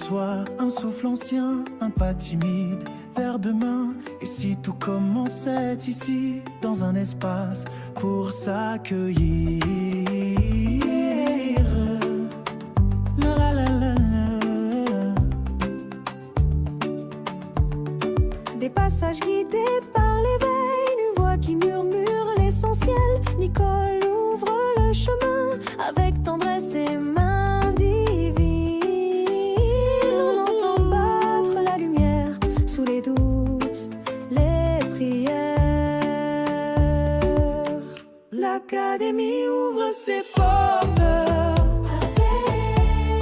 soir, un souffle ancien, un pas timide vers demain. Et si tout commençait ici, dans un espace pour s'accueillir. La la la la la. Des passages guidés par l'éveil, une voix qui murmure l'essentiel. Nicole ouvre le chemin avec tendresse et main divine. On entend battre la lumière sous les doutes, les prières. L'Académie ouvre ses portes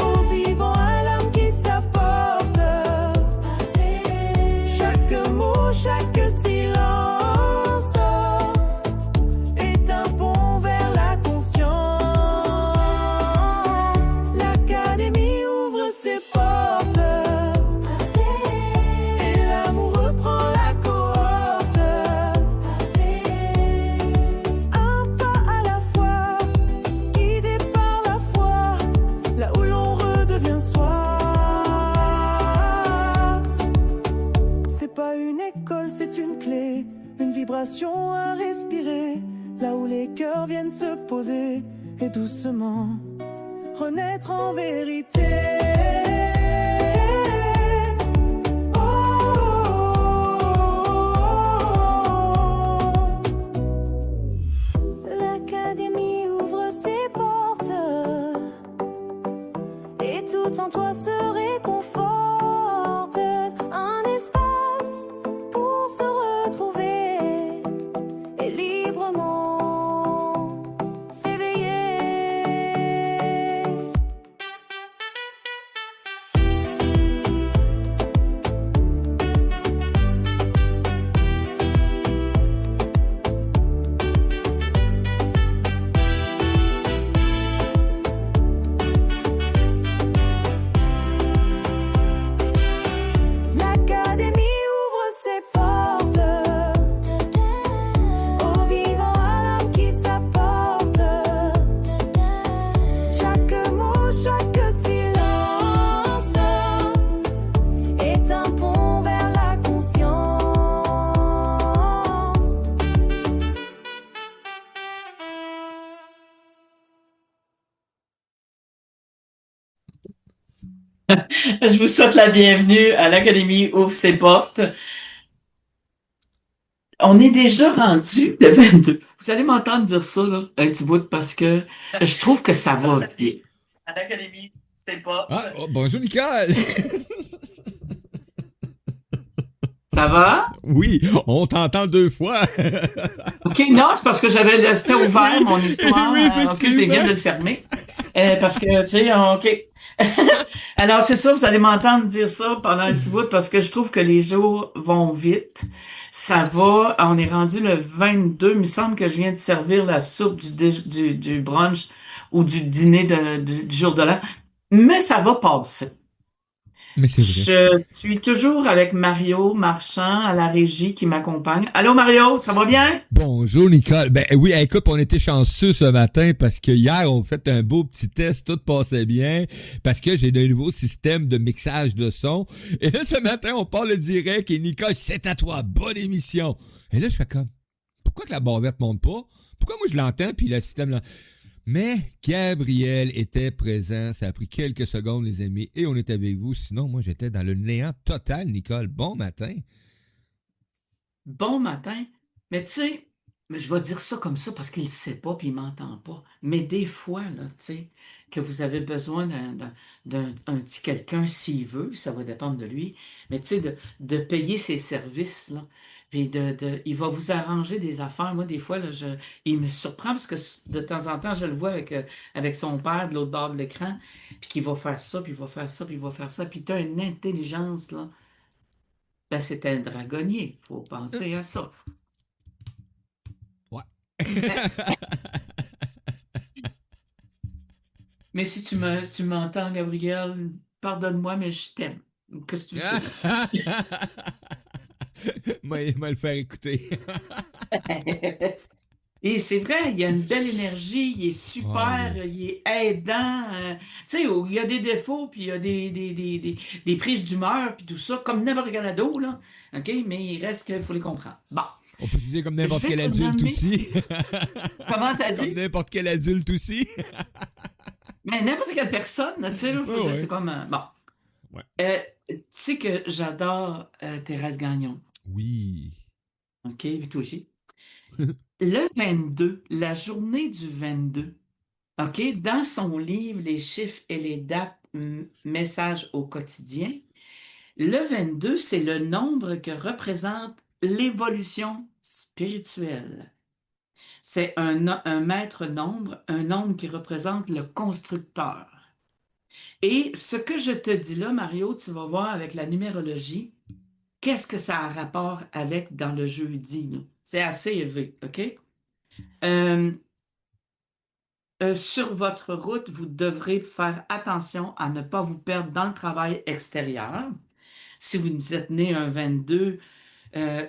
aux vivants, à l'âme qui s'apporte. Chaque mot, chaque silence est un pont vers la conscience. L'Académie ouvre ses portes et l'amour reprend la cohorte. Un pas à la fois, guidé par la foi, là où l'on redevient soi. C'est pas une école, c'est une clé, une vibration à respirer, là où les cœurs viennent se poser et doucement renaître en vérité. Oh, L'Académie ouvre ses portes et tout en toi se réconforte. Un espace pour se retrouver et librement s'éveiller. L'Académie ouvre ses portes aux vivants, à l'âme qui s'apporte. Chaque mot, chaque silence est un pont vers la conscience. Je vous souhaite la bienvenue à l'Académie ouvre ses portes. On est déjà rendu le 22. Vous allez m'entendre dire ça, là, un petit bout, parce que je trouve que ça va bien. À l'Académie, c'est pas. Ah, oh, bonjour Nicole! Ça va? Oui, on t'entend 2 fois. OK, non, c'est parce que c'était ouvert, Oui, mon histoire. oui, OK, je effectivement. viens de le fermer. Parce que, tu sais, OK. Alors, c'est ça, vous allez m'entendre dire ça pendant un petit bout parce que je trouve que les jours vont vite. Ça va, on est rendu le 22. Il me semble que je viens de servir la soupe du brunch ou du dîner du jour de l'an. Mais ça va passer. Mais c'est vrai. Je suis toujours avec Mario Marchand à la régie qui m'accompagne. Allô Mario, ça va bien? Bonjour Nicole. Ben oui, écoute, on était chanceux ce matin parce que hier, on a fait un beau petit test, tout passait bien, parce que j'ai un nouveau système de mixage de son. Et là, ce matin, on parle direct et Nicole, c'est à toi, bonne émission. Et là, je fais comme, pourquoi que la barrette monte pas? Pourquoi moi je l'entends puis le système là? Mais Gabriel était présent, ça a pris quelques secondes les amis, et on est avec vous. Sinon, moi j'étais dans le néant total, Nicole. Bon matin. Bon matin. Mais tu sais, je vais dire ça comme ça parce qu'il ne sait pas puis il m'entend pas. Mais des fois, là, tu sais, que vous avez besoin d'un petit quelqu'un s'il veut, ça va dépendre de lui, mais tu sais, de payer ses services, là. Puis il va vous arranger des affaires. Moi, des fois, là, il me surprend parce que de temps en temps, je le vois avec son père de l'autre bord de l'écran, puis qu'il va faire ça, puis il va faire ça, puis il va faire ça. Puis tu as une intelligence, là. Ben, c'est un dragonnier. Faut penser à ça. Ouais. Mais si tu m'entends, Gabriel, pardonne-moi, mais je t'aime. Qu'est-ce que tu veux? Moi, le faire écouter. Et c'est vrai, il y a une belle énergie, il est Ah super, oui. il est aidant. Tu sais, il y a des défauts, puis il y a des prises d'humeur, puis tout ça, comme n'importe quel ado, là. OK? Mais il reste qu'il faut les comprendre. Bon, On peut se dire comme je n'importe vais quel te adulte nommer. aussi. Comment t'as Comme dit? n'importe quel adulte aussi. Mais n'importe quelle personne, tu sais, là, je veux Ouais, dire, c'est ouais. comme. Bon. Ouais. Tu sais que j'adore Thérèse Gagnon. Oui. OK? Puis toi aussi. Le 22, la journée du 22. OK? Dans son livre Les chiffres et les dates, messages au quotidien, le 22, c'est le nombre que représente l'évolution spirituelle. C'est un maître nombre, un nombre qui représente le constructeur. Et ce que je te dis là, Mario, tu vas voir avec la numérologie, qu'est-ce que ça a rapport avec dans le jeudi, là? C'est assez élevé, OK? Euh, sur votre route, vous devrez faire attention à ne pas vous perdre dans le travail extérieur. Si vous êtes né un 22 euh,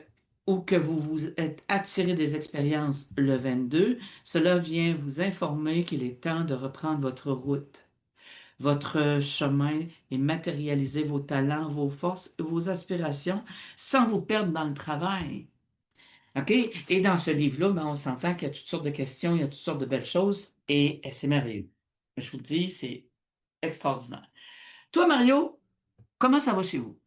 ou que vous vous êtes attiré des expériences le 22, cela vient vous informer qu'il est temps de reprendre votre route, votre chemin et matérialiser vos talents, vos forces, vos aspirations sans vous perdre dans le travail. OK? Et dans ce livre-là, ben, on s'entend qu'il y a toutes sortes de questions, il y a toutes sortes de belles choses et c'est merveilleux. Je vous le dis, c'est extraordinaire. Toi, Mario, comment ça va chez vous?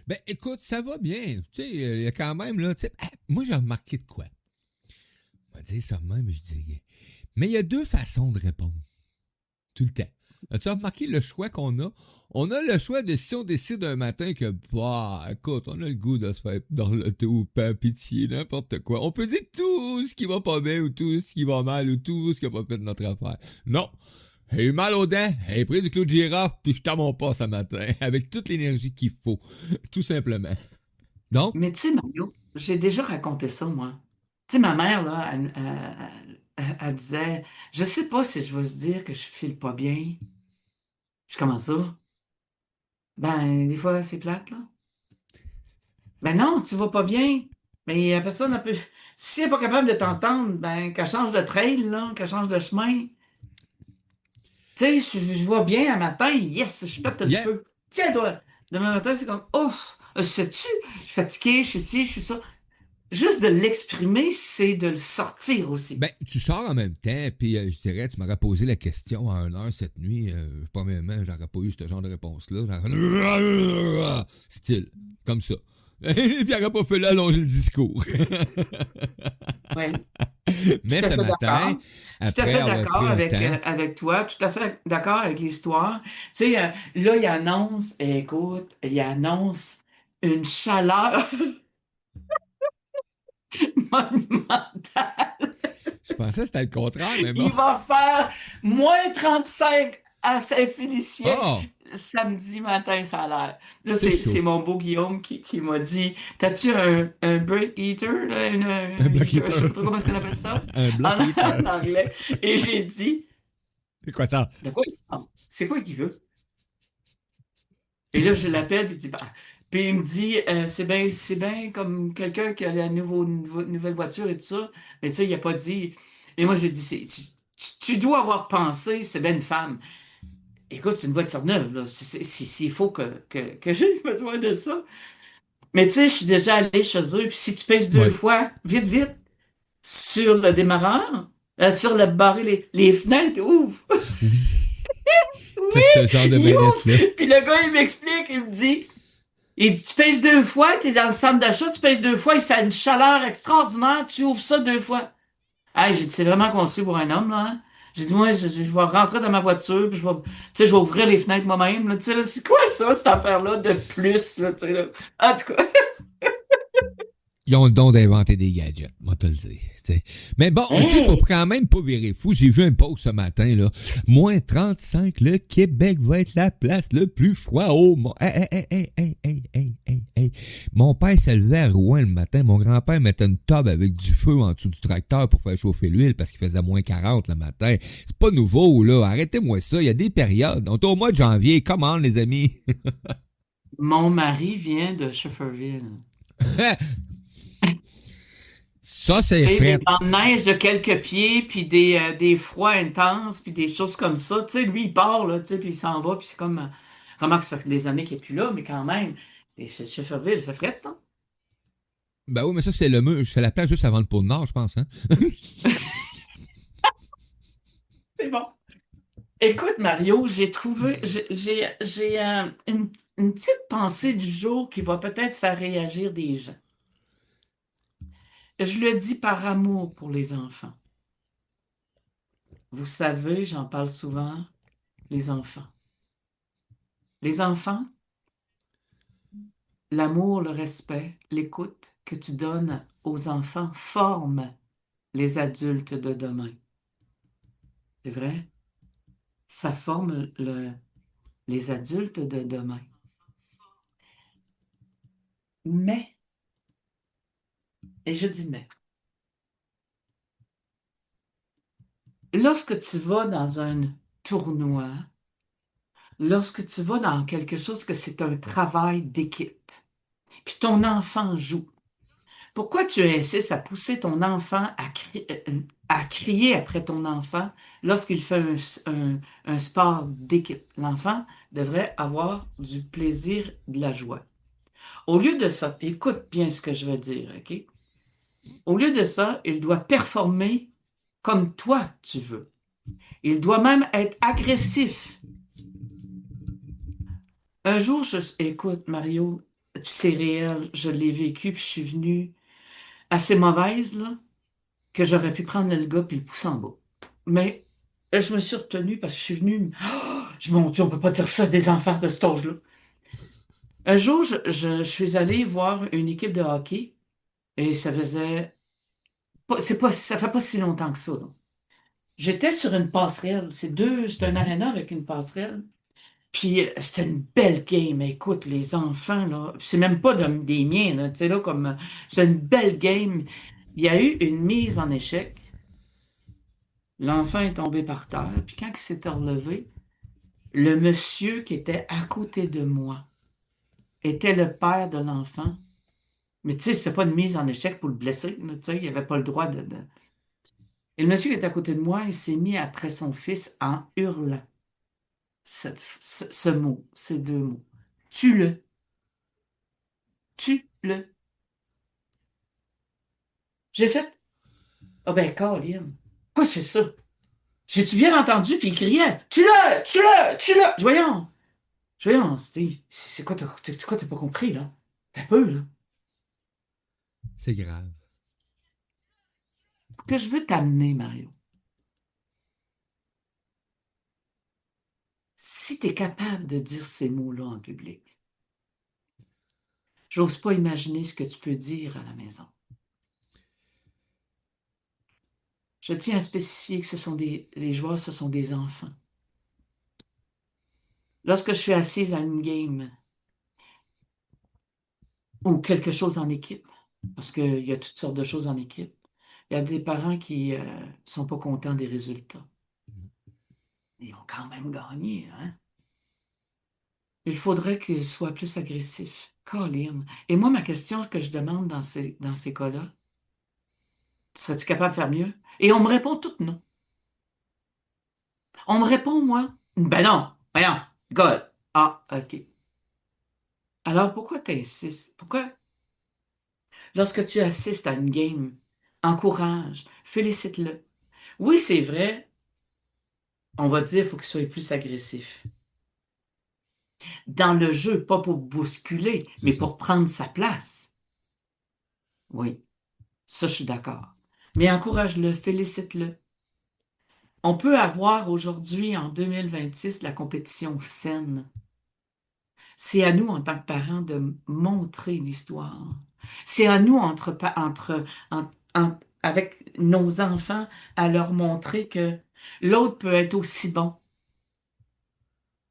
Ben, écoute, ça va bien. Tu sais, il y a quand même, là, tu sais, moi, j'ai remarqué de quoi. On va dire ça de même, je dirais. Mais il y a deux façons de répondre. Tout le temps. As-tu remarqué le choix qu'on a? On a le choix de si on décide un matin que, bah, écoute, on a le goût de se faire dans le tout, pas pitié, n'importe quoi. On peut dire tout ce qui va pas bien ou tout ce qui va mal ou tout ce qui a pas fait de notre affaire. Non. J'ai eu mal aux dents, j'ai pris du clou de girafe, puis je t'en mon pas ce matin, avec toute l'énergie qu'il faut. Tout simplement. Donc, Mais tu sais, Mario, j'ai déjà raconté ça, moi. Tu sais, ma mère, là, elle disait, je sais pas si je vais se dire que je file pas bien. Je commence ça. Ben, des fois, c'est plate, là. Ben non, tu vas pas bien. Mais la personne, elle peut... Si elle n'est pas capable de t'entendre, ben, qu'elle change de trail, là, qu'elle change de chemin. Tu sais, je vois bien un matin, yes, je pète le yeah. feu. Tiens, toi, demain matin, c'est comme, oh, sais-tu, je suis fatigué, je suis ci, je suis ça. Juste de l'exprimer, c'est de le sortir aussi. Ben, tu sors en même temps, puis je dirais, tu m'aurais posé la question à 1 heure cette nuit. Premièrement, j'aurais pas eu ce genre de réponse-là. Style, comme ça. Et puis, j'aurais pas fait allonger le discours. Oui, Mais tout à ce fait matin, d'accord. Tout à après fait avoir d'accord pris un temps, avec toi, tout à fait d'accord avec l'histoire. Tu sais, là, il annonce, écoute, il annonce une chaleur monumentale. je pensais que c'était le contraire, mais bon. Il va faire -35 à Saint-Félicien Oh, samedi matin, ça a l'air. Là, c'est c'est chaud. mon beau Guillaume qui m'a dit, t'as-tu un break eater, là, Un block je sais heater. pas trop comment est-ce qu'on appelle ça Un block heater. en anglais. Et j'ai dit, C'est quoi ça? de quoi il parle? C'est quoi qu'il veut? Et là, je l'appelle, puis, puis il me dit, c'est bien comme quelqu'un qui a la nouvelle voiture et tout ça. Mais tu sais, il n'a pas dit. Et moi, j'ai dit, tu dois avoir pensé, c'est bien une femme. Écoute, c'est une voiture neuve, là. Il faut que j'ai besoin de ça. Mais tu sais, je suis déjà allé chez eux, puis si tu pèses deux Ouais. fois, vite, vite, sur le démarreur, sur le barré, les fenêtres ouvrent. Oui. Oui, T'as ce genre de il ouvre. manette-là. Puis le gars, il m'explique, il me dit, tu pèses deux fois, tu es dans le centre d'achat, tu pèses deux fois, il fait une chaleur extraordinaire, tu ouvres ça deux fois. Hey, j'ai dit, c'est vraiment conçu pour un homme, là. Hein? J'ai dit, moi, je vais rentrer dans ma voiture, puis tu sais, je vais ouvrir les fenêtres moi-même, là. Tu sais, là, c'est quoi ça, cette affaire-là de plus, là, tu sais, là? En tout cas. Ils ont le don d'inventer des gadgets, moi te le dire. T'sais. Mais bon, il faut Hey! quand même pas virer fou. J'ai vu un post ce matin, là. -35, le Québec va être la place le plus froid au monde. Hey. Mon père s'est levé à Rouen le matin. Mon grand-père mettait une table avec du feu en dessous du tracteur pour faire chauffer l'huile parce qu'il faisait -40 le matin. C'est pas nouveau, là. Arrêtez-moi ça. Il y a des périodes. On est au mois de janvier. Comment, les amis? Mon mari vient de Schefferville. Ça, Tu c'est sais, des fret. bancs de neige de quelques pieds, puis des froids intenses, puis des choses comme ça. Tu sais, lui, il part, là, tu sais, puis il s'en va, puis c'est comme... remarque, ça fait des années qu'il n'est plus là, mais quand même, et Shefferville, il fait fret, non? Ben oui, mais ça, c'est le mur. C'est la plage juste avant le pôle Nord, je pense, hein? C'est bon. Écoute, Mario, j'ai trouvé... j'ai une petite pensée du jour qui va peut-être faire réagir des gens. Je le dis par amour pour les enfants. Vous savez, j'en parle souvent, les enfants. Les enfants, l'amour, le respect, l'écoute que tu donnes aux enfants forment les adultes de demain. C'est vrai? Ça forme les adultes de demain. Mais, et je dis mais, lorsque tu vas dans un tournoi, lorsque tu vas dans quelque chose que c'est un travail d'équipe, puis ton enfant joue, pourquoi tu insistes à pousser ton enfant à crier après ton enfant lorsqu'il fait un sport d'équipe? L'enfant devrait avoir du plaisir, de la joie. Au lieu de ça, écoute bien ce que je veux dire, OK? Au lieu de ça, il doit performer comme toi tu veux. Il doit même être agressif. Un jour, écoute, Mario, c'est réel, je l'ai vécu, puis je suis venue assez mauvaise, là, que j'aurais pu prendre le gars puis le pousser en bas. Mais je me suis retenue parce que je suis venue. Mon Dieu, on peut pas dire ça des enfants de cet âge-là. Un jour, je suis allé voir une équipe de hockey et ça faisait. Ça fait pas si longtemps que ça, là. J'étais sur une passerelle. C'est un aréna avec une passerelle. Puis c'était une belle game. Écoute, les enfants, là, c'est même pas des miens, là, tu sais, là, comme. C'est une belle game. Il y a eu une mise en échec. L'enfant est tombé par terre, puis quand il s'est relevé, le monsieur qui était à côté de moi était le père de l'enfant. Mais tu sais, c'est pas une mise en échec pour le blesser, là, tu sais, il avait pas le droit de... Et le monsieur qui était à côté de moi, il s'est mis après son fils en hurlant ce mot, ces deux mots. Tue-le, tue-le. J'ai fait, ah ben, Colin, quoi c'est ça? J'ai-tu bien entendu? Puis il criait, tue-le, tue-le, tue-le. Voyons. Voyons, c'est quoi, t'as pas compris, là? T'as peu, là. C'est grave. Ce que je veux t'amener, Mario, si t'es capable de dire ces mots-là en public, j'ose pas imaginer ce que tu peux dire à la maison. Je tiens à spécifier que les joueurs, ce sont des enfants. Lorsque je suis assise à une game ou quelque chose en équipe, parce qu'il y a toutes sortes de choses en équipe, il y a des parents qui sont pas contents des résultats. Ils ont quand même gagné, hein? Il faudrait qu'il soit plus agressif. Colin. Et moi, ma question que je demande dans ces cas-là, serais-tu capable de faire mieux? Et on me répond tout non. On me répond, moi, ben non, voyons, God. Ah, OK. Alors pourquoi tu insistes? Pourquoi, lorsque tu assistes à une game, encourage, félicite-le. Oui, c'est vrai, on va dire qu'il faut qu'il soit plus agressif. Dans le jeu, pas pour bousculer, C'est mais ça. pour prendre sa place. Oui, ça, je suis d'accord. Mais encourage-le, félicite-le. On peut avoir aujourd'hui, en 2026, la compétition saine. C'est à nous, en tant que parents, de montrer l'histoire. C'est à nous, avec nos enfants, à leur montrer que l'autre peut être aussi bon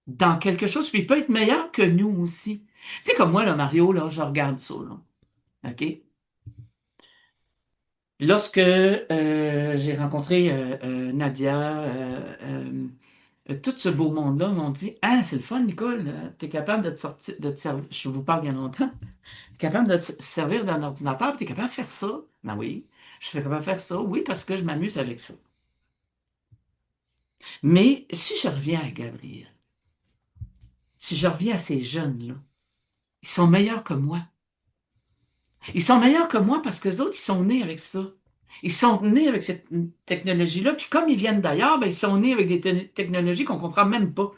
dans quelque chose, puis il peut être meilleur que nous aussi. Tu sais, comme moi, là, Mario, là, je regarde ça, là. OK? Lorsque j'ai rencontré Nadia, tout ce beau monde-là m'ont dit, ah, c'est le fun, Nicole, t'es capable de te sortir, de te servir, je vous parle il y a longtemps, t'es capable de te servir d'un ordinateur, puis t'es capable de faire ça. Ben oui, je suis capable de faire ça, oui, parce que je m'amuse avec ça. Mais si je reviens à Gabriel, si je reviens à ces jeunes-là, ils sont meilleurs que moi. Ils sont meilleurs que moi parce que les autres, ils sont nés avec ça. Ils sont nés avec cette technologie-là, puis comme ils viennent d'ailleurs, ben, ils sont nés avec des technologies qu'on comprend même pas.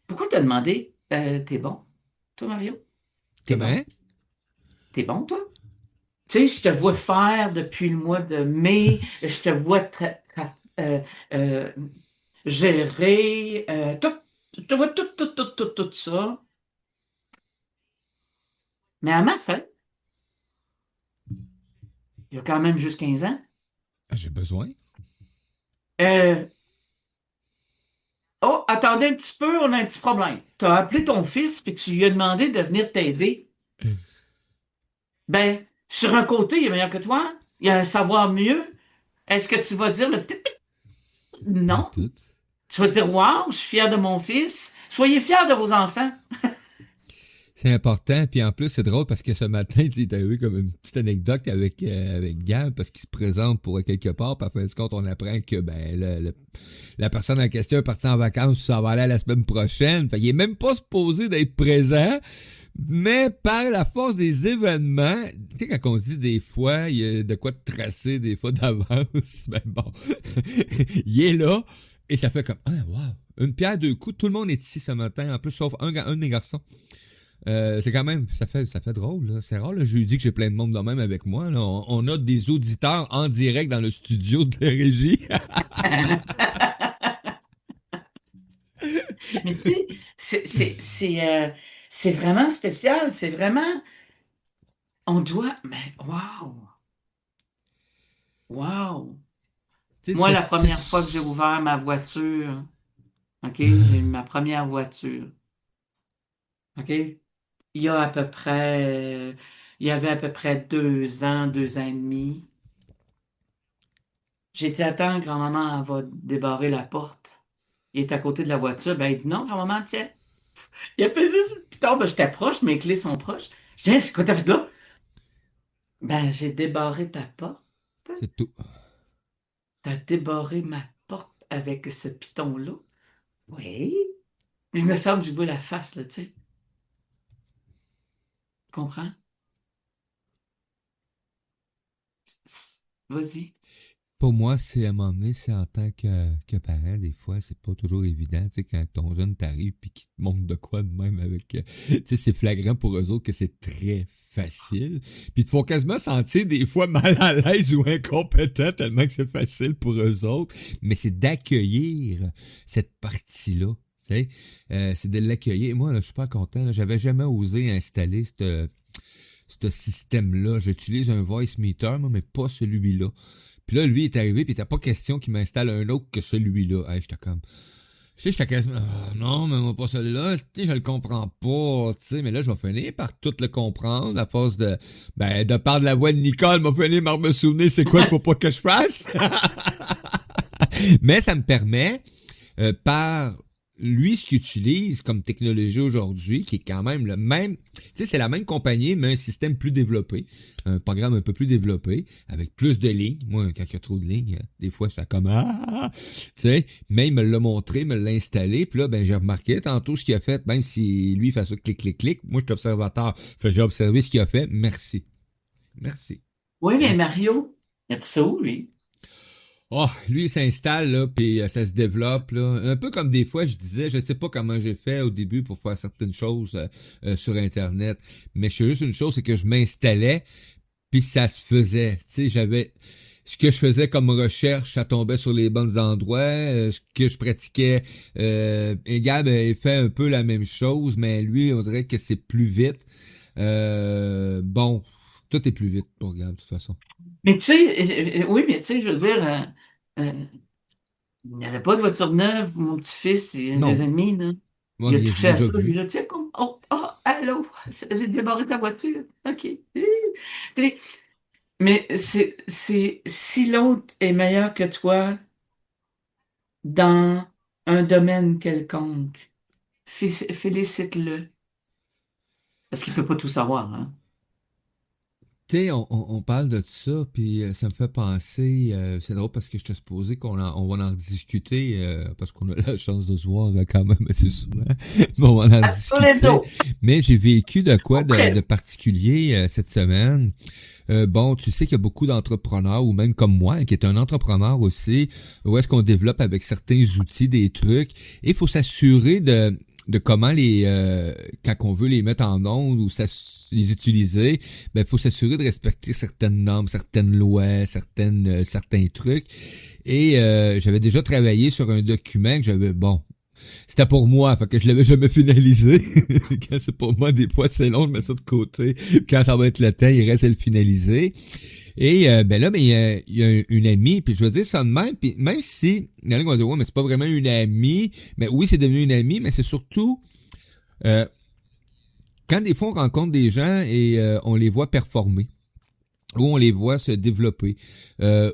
Pourquoi t'as demandé, t'es bon, toi, Mario? T'es Comment? bon? T'es bon, toi? Tu sais, je te vois faire depuis le mois de mai, je te vois euh, euh, gérer, je te vois tout ça. Mais à ma fête, il y a quand même juste 15 ans, Ah, j'ai besoin. euh, oh, attendez un petit peu, on a un petit problème. Tu as appelé ton fils puis tu lui as demandé de venir t'aider. Ben, sur un côté, il est meilleur que toi. Il a un savoir mieux. Est-ce que tu vas dire le petit... Pas Non. tout. Tu vas dire, waouh, je suis fier de mon fils. Soyez fiers de vos enfants. C'est important, puis en plus, c'est drôle parce que ce matin, tu sais, t'as eu comme une petite anecdote avec Gab, parce qu'il se présente pour quelque part, puis à fin de compte, on apprend que ben la personne en question est partie en vacances, puis ça va aller la semaine prochaine. Fait qu'il est même pas supposé d'être présent, mais par la force des événements, tu sais, quand on se dit des fois, il y a de quoi te tracer des fois d'avance, ben bon, il est là, et ça fait comme, ah, wow, une pierre deux coups, tout le monde est ici ce matin, en plus, sauf un de mes garçons. C'est quand même, ça fait drôle, là. C'est rare le jeudi que j'ai plein de monde de même avec moi, là. On a des auditeurs en direct dans le studio de la régie. Mais tu sais, c'est vraiment spécial. C'est vraiment... On doit... Mais waouh! Waouh! Tu Moi, sais, la première fois que j'ai ouvert ma voiture, OK, j'ai eu ma première voiture, OK, il y avait à peu près 2 ans, 2 ans et demi. J'ai dit, attends, grand-maman, elle va débarrer la porte. Il est à côté de la voiture. Ben, il dit, non, grand-maman, tiens. Il a pesé sur le piton. Ben, j'étais proche, mes clés sont proches. Je dis, hein, c'est quoi t'as fait là? Ben, j'ai débarré ta porte. c'est tout. T'as débarré ma porte avec ce piton-là? Oui. Il me semble que je vois la face, là, tu sais. Comprends? Vas-y. Pour moi, c'est à un moment donné, c'est en tant que parent, des fois, c'est pas toujours évident, tu sais, quand ton jeune t'arrive puis qu'il te montre de quoi de même avec, tu sais, c'est flagrant pour eux autres que c'est très facile. Puis ils te font quasiment sentir des fois mal à l'aise ou incompétent tellement que c'est facile pour eux autres. Mais c'est d'accueillir cette partie-là. Tu sais, c'est de l'accueillir. Moi, là, je suis pas content. Là. J'avais jamais osé installer ce système-là. J'utilise un voice meter, moi, mais pas celui-là. Puis là, lui il est arrivé, puis il était pas question qu'il m'installe un autre que celui-là. Hey, j'étais comme... Tu sais, j'étais quasiment... Ah, non, mais moi, pas celui-là. Tu sais, je le comprends pas, tu sais. Mais là, je vais finir par tout le comprendre à force de... Ben, de par de la voix de Nicole, m'a finir par me souvenir c'est quoi qu'il faut pas que je fasse. Mais ça me permet, par lui, ce qu'il utilise comme technologie aujourd'hui, qui est quand même le même, tu sais, c'est la même compagnie, mais un système plus développé, un programme un peu plus développé, avec plus de lignes. Moi, quand il y a trop de lignes, des fois, je suis comme, ah, tu sais, mais il me l'a montré, me l'a installé, puis là, ben, j'ai remarqué tantôt ce qu'il a fait, même si lui, il fait ça, clic, clic, clic, moi, je suis observateur, fait, j'ai observé ce qu'il a fait, merci. Merci. Oui, mais Hein? Mario, il a pris ça où, lui? Oh, lui, il s'installe, là, puis ça se développe, là. Un peu comme des fois, je disais, je sais pas comment j'ai fait au début pour faire certaines choses sur Internet, mais je sais juste une chose, c'est que je m'installais, puis ça se faisait. Tu sais, j'avais... Ce que je faisais comme recherche, ça tombait sur les bons endroits. Ce que je pratiquais, et Gab, il fait un peu la même chose, mais lui, on dirait que c'est plus vite. Bon, tout est plus vite pour Gab, de toute façon. Mais tu sais, oui, mais tu sais, je veux dire, euh, il n'y avait pas de voiture neuve, mon petit-fils, il a Non. 2 ans et demi, là. Ouais, Il a mais j'ai touché à déjà ça, lui, vu. là, tu sais, comme, oh, oh, allô, j'ai débarré ta voiture, OK. Tu sais, mais si l'autre est meilleur que toi dans un domaine quelconque, félicite-le. Parce qu'il peut pas tout savoir, hein. Tu sais, on parle de ça, puis ça me fait penser, c'est drôle parce que je t'ai supposé on va en discuter, parce qu'on a la chance de se voir là, quand même assez souvent, mais on va en discuter. Absolument. Mais j'ai vécu de quoi de Presque. particulier cette semaine. Bon, tu sais qu'il y a beaucoup d'entrepreneurs, ou même comme moi, hein, qui est un entrepreneur aussi, où est-ce qu'on développe avec certains outils des trucs, et il faut s'assurer de comment quand on veut les mettre en onde ou les utiliser, ben il faut s'assurer de respecter certaines normes, certaines lois, certains trucs. Et j'avais déjà travaillé sur un document que c'était pour moi, fait que je l'avais jamais finalisé. Quand c'est pour moi, des fois c'est long, je mets ça de côté. Quand ça va être le temps, il reste à le finaliser. Et ben là, mais il y a une amie, puis je vais dire ça de même, puis même si il y en a qui vont dire ouais, mais c'est pas vraiment une amie, mais oui, c'est devenu une amie, mais c'est surtout euh, quand des fois on rencontre des gens et on les voit performer, où on les voit se développer,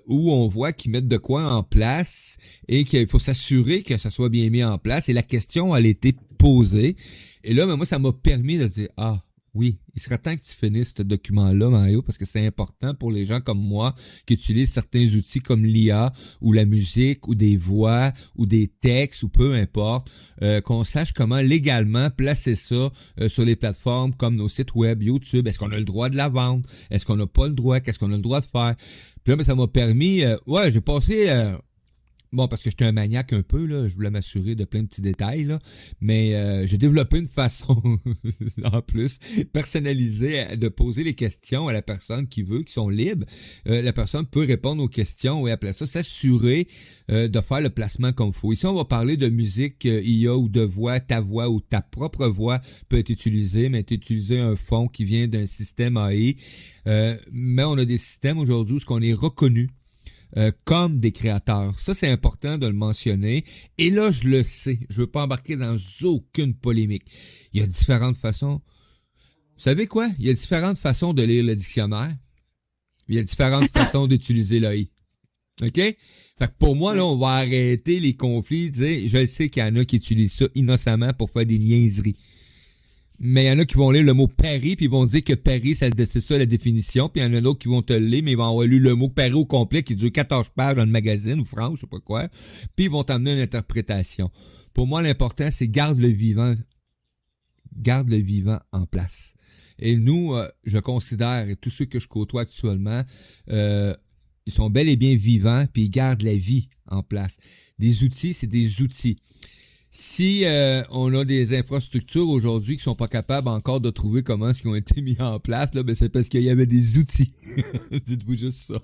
où on voit qu'ils mettent de quoi en place et qu'il faut s'assurer que ça soit bien mis en place. Et la question, elle a été posée. Et là, ben, moi, ça m'a permis de dire, ah, oui, il serait temps que tu finisses ce document-là, Mario, parce que c'est important pour les gens comme moi qui utilisent certains outils comme l'IA ou la musique ou des voix ou des textes ou peu importe, qu'on sache comment légalement placer ça sur les plateformes comme nos sites web, YouTube. Est-ce qu'on a le droit de la vendre? Est-ce qu'on n'a pas le droit? Qu'est-ce qu'on a le droit de faire? Puis là, ben, ça m'a permis, j'ai passé... bon, parce que j'étais un maniaque un peu, là, je voulais m'assurer de plein de petits détails, là, mais j'ai développé une façon, en plus, personnalisée de poser les questions à la personne qui veut, qui sont libres. La personne peut répondre aux questions et après ça, s'assurer de faire le placement comme il faut. Ici, on va parler de musique IA ou de voix, ta voix ou ta propre voix peut être utilisée, mais tu utiliser un fond qui vient d'un système AI. Mais on a des systèmes aujourd'hui où on est reconnu comme des créateurs. Ça, c'est important de le mentionner. Et là, je le sais. Je veux pas embarquer dans aucune polémique. Il y a différentes façons. Vous savez quoi? Il y a différentes façons de lire le dictionnaire. Il y a différentes façons d'utiliser l'AI. OK? Fait que pour moi, là, Oui. on va arrêter les conflits. Je sais qu'il y en a qui utilisent ça innocemment pour faire des niaiseries. Mais il y en a qui vont lire le mot Paris, puis ils vont dire que Paris, c'est ça la définition. Puis il y en a d'autres qui vont te le lire, mais ils vont avoir lu le mot Paris au complet, qui dure 14 pages dans le magazine, ou France, je sais pas quoi. Puis ils vont t'amener une interprétation. Pour moi, l'important, c'est garde le vivant en place. Et nous, je considère, et tous ceux que je côtoie actuellement, ils sont bel et bien vivants, puis ils gardent la vie en place. Des outils, c'est des outils. Si on a des infrastructures aujourd'hui qui sont pas capables encore de trouver comment ce qui ont été mis en place, là, ben c'est parce qu'il y avait des outils. Dites-vous juste ça.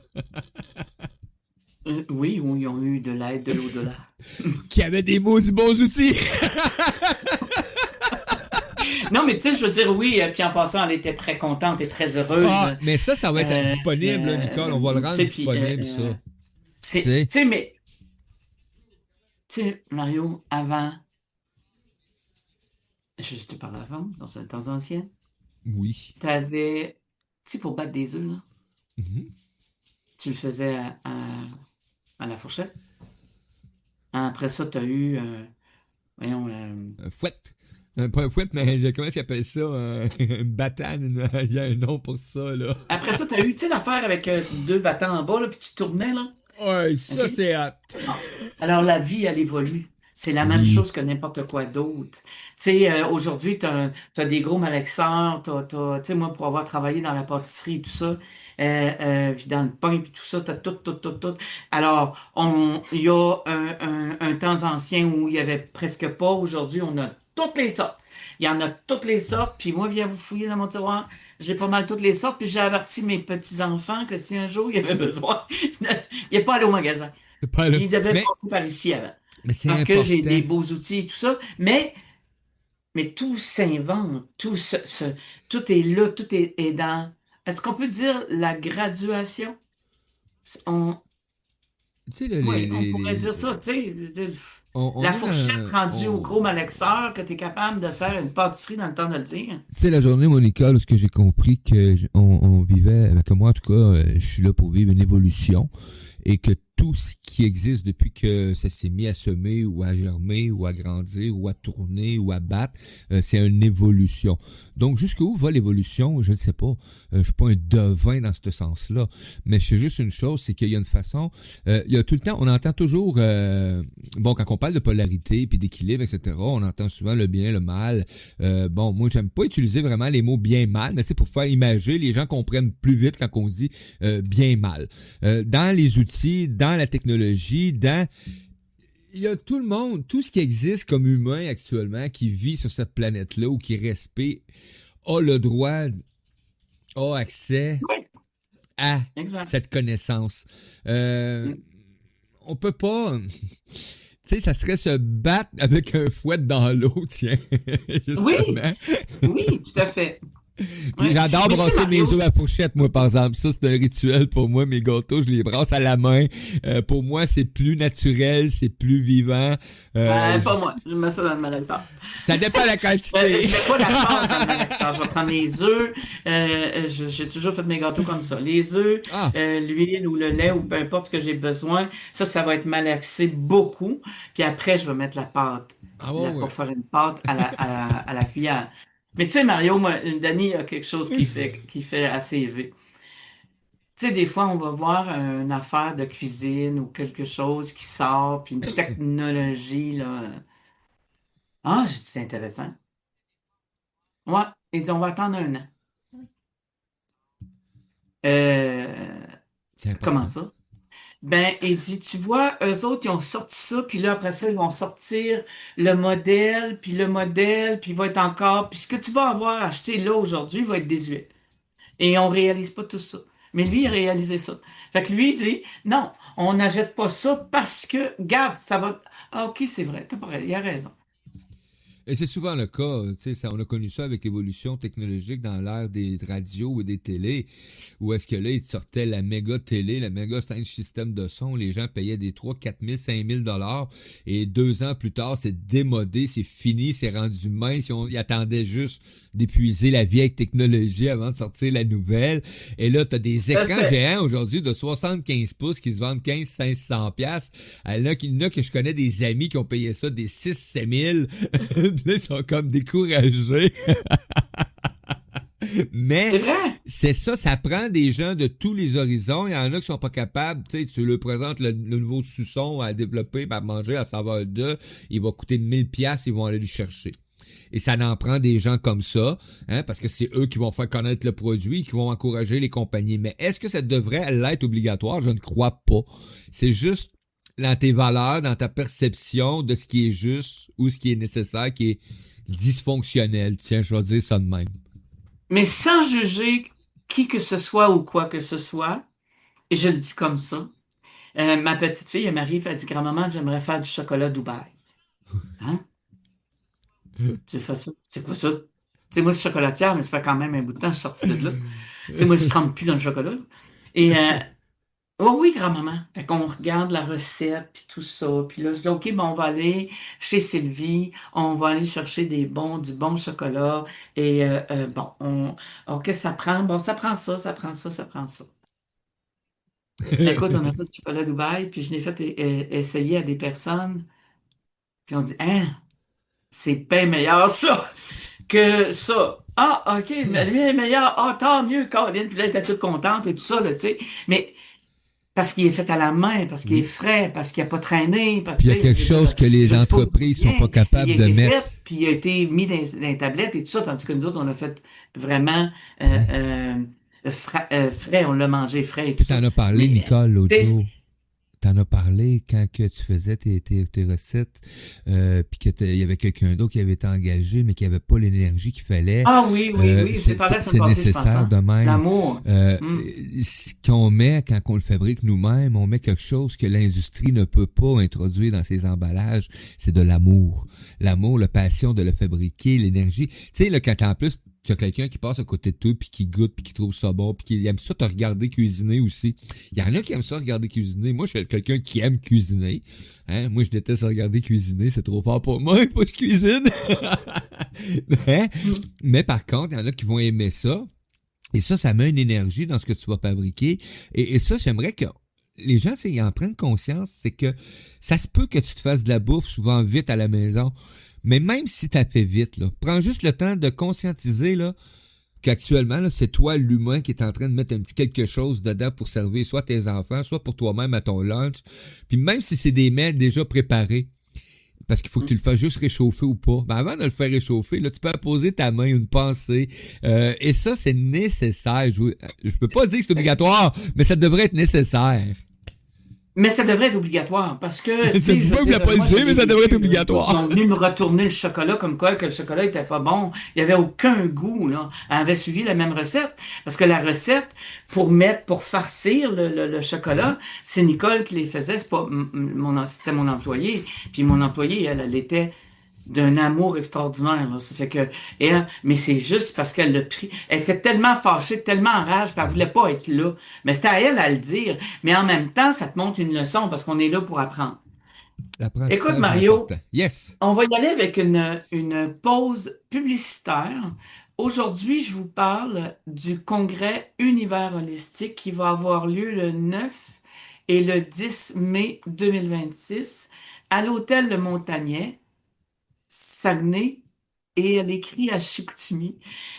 Oui, où ils ont eu de l'aide de l'au-delà. Qu'il y avait des maudits bons outils. Non, mais tu sais, je veux dire, oui, puis en passant, elle était très contente et très heureuse. Ah, mais ça va être Euh, disponible, là, Nicole. On va le tu rendre sais, puis, disponible, ça. tu Tu sais? sais, mais, tu sais, Mario, avant, je te parle avant, dans un temps ancien, Oui. t'avais, tu sais, pour battre des œufs, là, Mhm. tu le faisais à la fourchette. Après ça, t'as eu, voyons, Un fouette. Pas un fouette, mais comment ils appellent ça? Une batane. Il y a un nom pour ça, là. après ça, t'as eu, tu sais, l'affaire avec deux battants en bas, là, puis tu tournais, là. Ouais, ça, OK? c'est hot. Alors, la vie, elle évolue. C'est la même Oui. chose que n'importe quoi d'autre. Tu sais, aujourd'hui, t'as des gros malaxeurs, tu sais, moi, pour avoir travaillé dans la pâtisserie et tout ça, puis dans le pain puis tout ça, t'as tout. Alors, il y a un temps ancien où il y avait presque pas. Aujourd'hui, on a toutes les sortes. Il y en a toutes les sortes, puis moi, viens vous fouiller dans mon tiroir. J'ai pas mal toutes les sortes, puis j'ai averti mes petits-enfants que si un jour il y avait besoin, il n'y a pas aller au magasin. C'est pas là. Il devait Mais, passer par ici avant. mais c'est Parce que j'ai important. des beaux outils et tout ça. Mais tout s'invente. Tout est là. Tout est dans. Est-ce qu'on peut dire la graduation? On, Tu sais, là, oui, on pourrait dire ça. Tu sais, je veux dire, on la est fourchette dans. rendue au gros malaxeur que tu es capable de faire une pâtisserie dans le temps de le dire. C'est la journée, Monica, où ce que j'ai compris que on vivait, que moi en tout cas, je suis là pour vivre une évolution. et que tout ce qui existe depuis que ça s'est mis à semer ou à germer ou à grandir ou à tourner ou à battre, c'est une évolution. Donc, jusqu'où va l'évolution? Je ne sais pas. Je suis pas un devin dans ce sens-là. Mais je sais juste une chose, c'est qu'il y a une façon... il y a tout le temps, on entend toujours... quand on parle de polarité puis d'équilibre, etc., on entend souvent le bien, le mal. Moi, j'aime pas utiliser vraiment les mots bien-mal, mais c'est pour faire imager, les gens comprennent plus vite quand on dit bien-mal. Dans les outils, dans la technologie, il y a tout le monde, tout ce qui existe comme humain actuellement, qui vit sur cette planète-là ou qui respire, a le droit, a accès à cette connaissance. On peut pas... Tu sais, ça serait se battre avec un fouet dans l'eau, tiens. Justement. Oui, tout à fait. Puis j'adore brasser mes œufs à la fourchette, moi, par exemple. Ça, c'est un rituel pour moi. Mes gâteaux, je les brasse à la main. Pour moi, c'est plus naturel, c'est plus vivant. Pas moi. Je mets ça dans le malaxeur. Ça dépend de la quantité. Je mets pas la pâte dans le malaxeur. Je vais prendre les œufs. J'ai toujours fait mes gâteaux comme ça. Les œufs, l'huile ou le lait ou peu importe ce que j'ai besoin. Ça va être malaxé beaucoup. Puis après, je vais mettre la pâte. Pour faire une pâte à la cuillère. Mais tu sais, Mario, moi, Danny a quelque chose qui fait assez élevé. Tu sais, des fois, on va voir une affaire de cuisine ou quelque chose qui sort, puis une technologie, là. Ah, j'ai dit, c'est intéressant. Ouais, il dit, on va attendre 1 an. Comment ça? Ben, il dit, tu vois, eux autres, ils ont sorti ça, puis là, après ça, ils vont sortir le modèle, puis il va être encore... Puis ce que tu vas avoir acheté là aujourd'hui va être désuet. Et on réalise pas tout ça. Mais lui, il a réalisé ça. Fait que lui, il dit, non, on n'achète pas ça parce que, regarde, ça va... Ah, OK, c'est vrai, t'as pareil, il a raison. Et c'est souvent le cas, tu sais, on a connu ça avec l'évolution technologique dans l'ère des radios et des télés, où est-ce que là, ils sortaient la méga télé, la méga système de son, les gens payaient des 3 4 000, 5 000 $, et 2 ans plus tard, c'est démodé, c'est fini, c'est rendu mince, ils attendaient juste d'épuiser la vieille technologie avant de sortir la nouvelle, et là, t'as des écrans géants aujourd'hui de 75 pouces qui se vendent 1500-500 $. Il y en a que je connais des amis qui ont payé ça des 6-7 000. Là, ils sont comme découragés. Mais c'est ça prend des gens de tous les horizons. Il y en a qui sont pas capables, tu sais, tu leur présentes le nouveau suçon à développer, à manger, à savoir de, il va coûter 1000 $, ils vont aller le chercher. Et ça en prend des gens comme ça, parce que c'est eux qui vont faire connaître le produit, qui vont encourager les compagnies. Mais est-ce que ça devrait l'être obligatoire? Je ne crois pas. C'est juste dans tes valeurs, dans ta perception de ce qui est juste ou ce qui est nécessaire, qui est dysfonctionnel. Tiens, je vais dire ça de même. Mais sans juger qui que ce soit ou quoi que ce soit, et je le dis comme ça, ma petite fille, elle m'arrive, elle dit, grand-maman, j'aimerais faire du chocolat Dubaï. Hein? Tu fais ça? C'est quoi ça? Tu sais, moi, je suis chocolatière, mais ça fait quand même un bout de temps que je suis sortie de là. Tu sais, moi, je ne trempe plus dans le chocolat. Et... oui, grand-maman. Fait qu'on regarde la recette, puis tout ça. Puis là, je dis, OK, on va aller chez Sylvie. On va aller chercher du bon chocolat. Et alors, qu'est-ce que ça prend? Bon, ça prend ça, ça prend ça, ça prend ça. Écoute, on a fait du chocolat Dubaï, puis je l'ai fait essayer à des personnes. Puis on dit, c'est bien meilleur ça que ça. Ah, OK, mais lui est meilleur. Ah, tant mieux, Caroline. Puis là, elle était toute contente et tout ça, là, tu sais. Mais... parce qu'il est fait à la main, parce qu'il est frais, parce qu'il n'a pas traîné. Puis il y a quelque chose que les entreprises sont pas capables de mettre. Puis il a été mis dans les tablettes et tout ça, tandis que nous autres, on a fait vraiment frais, on l'a mangé frais et tout ça. Tu en as parlé, Nicole, l'autre jour. T'en as parlé quand que tu faisais tes recettes, puis qu'il y avait quelqu'un d'autre qui avait été engagé, mais qui n'avait pas l'énergie qu'il fallait. Ah oui, c'est nécessaire de même. L'amour. Ce qu'on met quand on le fabrique nous-mêmes, on met quelque chose que l'industrie ne peut pas introduire dans ses emballages, c'est de l'amour. L'amour, la passion de le fabriquer, l'énergie. Tu sais, là, quand en plus, tu as quelqu'un qui passe à côté de toi, puis qui goûte, puis qui trouve ça bon, puis qui aime ça te regarder cuisiner aussi. Il y en a qui aiment ça regarder cuisiner. Moi, je suis quelqu'un qui aime cuisiner. Moi, je déteste regarder cuisiner. C'est trop fort pour moi. Il faut que je cuisine. Mais par contre, il y en a qui vont aimer ça. Et ça met une énergie dans ce que tu vas fabriquer. Et ça, j'aimerais que les gens, ils en prennent conscience, c'est que ça se peut que tu te fasses de la bouffe souvent vite à la maison, mais même si tu as fait vite, là, prends juste le temps de conscientiser là, qu'actuellement, là, c'est toi, l'humain, qui est en train de mettre un petit quelque chose dedans pour servir soit tes enfants, soit pour toi-même à ton lunch. Puis même si c'est des mets déjà préparés, parce qu'il faut que tu le fasses juste réchauffer ou pas. Ben avant de le faire réchauffer, là, tu peux poser ta main, une pensée. Et ça, c'est nécessaire. Je peux pas dire que c'est obligatoire, mais ça devrait être nécessaire. Mais ça devrait être obligatoire parce que. Tu sais, pas le dire, mais ça devrait être obligatoire. Ils sont venus me retourner le chocolat comme quoi que le chocolat était pas bon. Il y avait aucun goût, là. Elle avait suivi la même recette. Parce que la recette, pour farcir le chocolat, c'est Nicole qui les faisait. C'est pas c'était mon employé. Puis mon employé, elle était d'un amour extraordinaire, là. Ça fait que, mais c'est juste parce qu'elle l'a pris. Elle était tellement fâchée, tellement en rage, puis elle voulait pas être là. Mais c'était à elle à le dire. Mais en même temps, ça te montre une leçon parce qu'on est là pour apprendre. Écoute, Mario, yes. On va y aller avec une pause publicitaire. Aujourd'hui, je vous parle du congrès Univers Holistique qui va avoir lieu le 9 et le 10 mai 2026 à l'hôtel Le Montagnet, Saguenay, et elle écrit à Chicoutimi,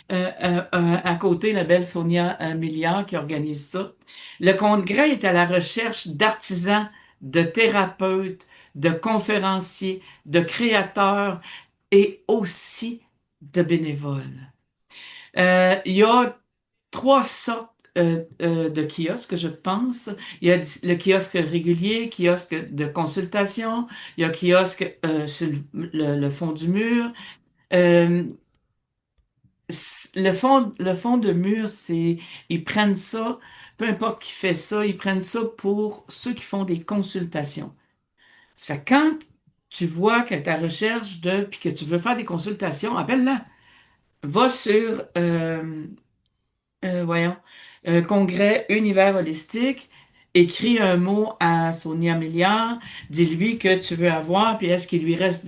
à côté la belle Sonia Milliard qui organise ça. Le congrès est à la recherche d'artisans, de thérapeutes, de conférenciers, de créateurs et aussi de bénévoles. Il y a 3 sortes de kiosques, je pense. Il y a le kiosque régulier, kiosque de consultation, il y a kiosque sur le fond du mur. Le fond de mur, ils prennent ça, peu importe qui fait ça, ils prennent ça pour ceux qui font des consultations. Ça fait quand tu vois que ta recherche puis que tu veux faire des consultations, appelle-la. Va sur, congrès Univers Holistique, écris un mot à Sonia Milliard, dis-lui que tu veux avoir, puis est-ce qu'il lui reste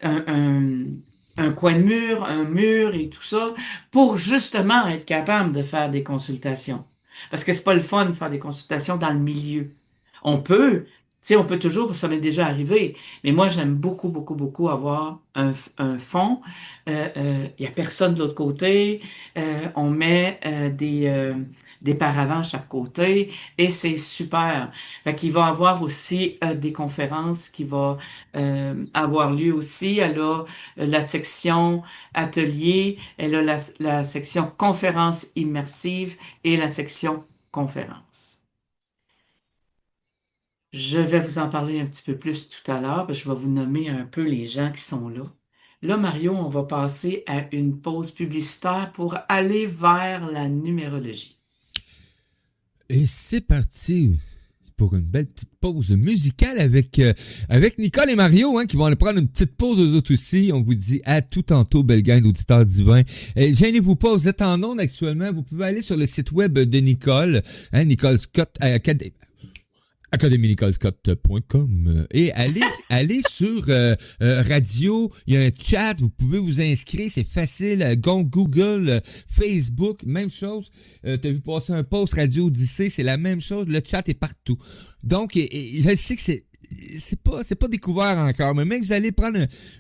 un coin de mur, un mur et tout ça, pour justement être capable de faire des consultations. Parce que c'est pas le fun de faire des consultations dans le milieu. On peut, tu sais, on peut toujours, ça m'est déjà arrivé, mais moi, j'aime beaucoup, beaucoup, beaucoup avoir un fond. Il y a personne de l'autre côté. On met des paravents à chaque côté et c'est super. Fait qu'il va y avoir aussi des conférences qui vont avoir lieu aussi. Elle a la section atelier, elle a la section conférence immersive et la section conférence. Je vais vous en parler un petit peu plus tout à l'heure, parce que je vais vous nommer un peu les gens qui sont là. Là, Mario, on va passer à une pause publicitaire pour aller vers la numérologie. Et c'est parti pour une belle petite pause musicale avec Nicole et Mario, qui vont aller prendre une petite pause eux autres aussi. On vous dit à tout tantôt, belle gang d'auditeurs divins. Gênez-vous pas, vous êtes en onde actuellement. Vous pouvez aller sur le site web de Nicole, Nicole Scott academynicolescott.com et allez sur radio, il y a un chat, vous pouvez vous inscrire, c'est facile, Google, Facebook, même chose. T'as vu passer un post Radio Odyssée, c'est la même chose, le chat est partout. Donc, je sais que c'est pas découvert encore, mais mec, vous allez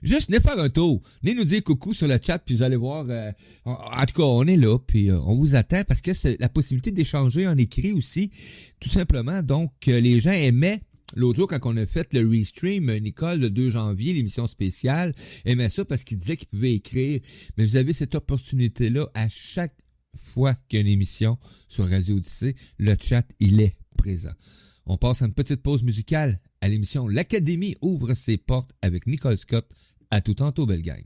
juste venez faire un tour, venez nous dire coucou sur le chat, puis vous allez voir, en tout cas, on est là, puis on vous attend, parce que c'est la possibilité d'échanger en écrit aussi, tout simplement. Donc, les gens aimaient, l'autre jour, quand on a fait le restream, Nicole, le 2 janvier, l'émission spéciale, aimait ça parce qu'il disait qu'il pouvait écrire, mais vous avez cette opportunité-là à chaque fois qu'il y a une émission sur Radio Odyssée, le chat, il est présent. On passe à une petite pause musicale à l'émission L'Académie ouvre ses portes avec Nicole Scott. À tout tantôt, belle gang.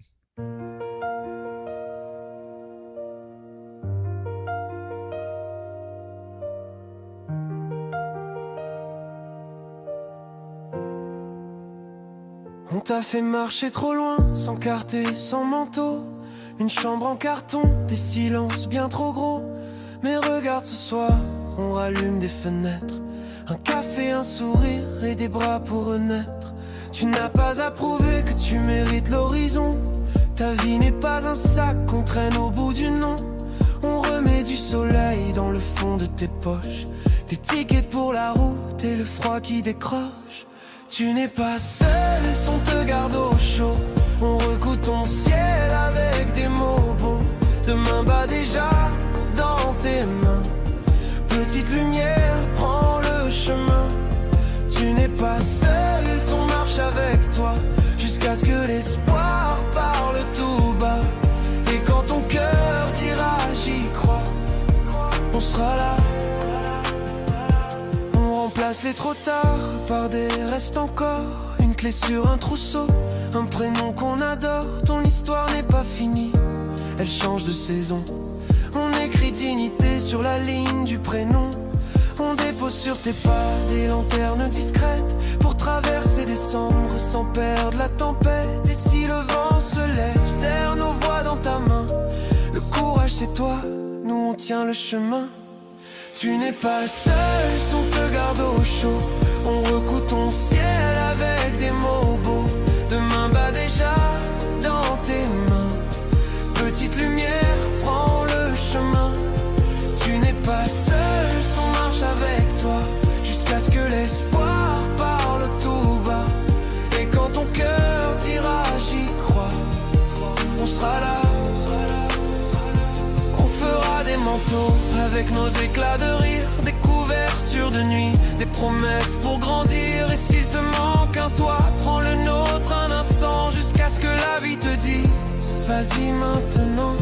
On t'a fait marcher trop loin, sans carte et sans manteau. Une chambre en carton, des silences bien trop gros. Mais regarde ce soir, on rallume des fenêtres. Un café, un sourire et des bras pour renaître. Tu n'as pas à prouver que tu mérites l'horizon. Ta vie n'est pas un sac qu'on traîne au bout du nom. On remet du soleil dans le fond de tes poches. des tickets pour la route et le froid qui décroche. Tu n'es pas seul, on te garde au chaud. On recoue ton ciel avec des mots beaux. Demain bat déjà dans tes mains. Petite lumière, prends le chemin. Tu n'es pas seul, on marche avec toi. Jusqu'à ce que l'espoir parle tout bas. Et quand ton cœur dira j'y crois, on sera là. On remplace les trop tard par des restes encore. Une clé sur un trousseau, un prénom qu'on adore. Ton histoire n'est pas finie, elle change de saison. On écrit dignité sur la ligne du prénom. On dépose sur tes pas des lanternes discrètes pour traverser décembre sans perdre la tempête. Et si le vent se lève, serre nos voix dans ta main. Le courage c'est toi, nous on tient le chemin. Tu n'es pas seul, on te garde au chaud. On recoue ton ciel avec des mots beaux. Demain bat déjà dans tes mains. Petite lumière, prends le chemin. Tu n'es pas seul, on marche avec toi. Jusqu'à ce que l'espoir parle tout bas. Et quand ton cœur dira j'y crois, on sera là. On fera des manteaux avec nos éclats de rire, des couvertures de nuit, des promesses pour grandir. Et s'il te manque un toit, prends le nôtre un instant. Jusqu'à ce que la vie te dise vas-y maintenant.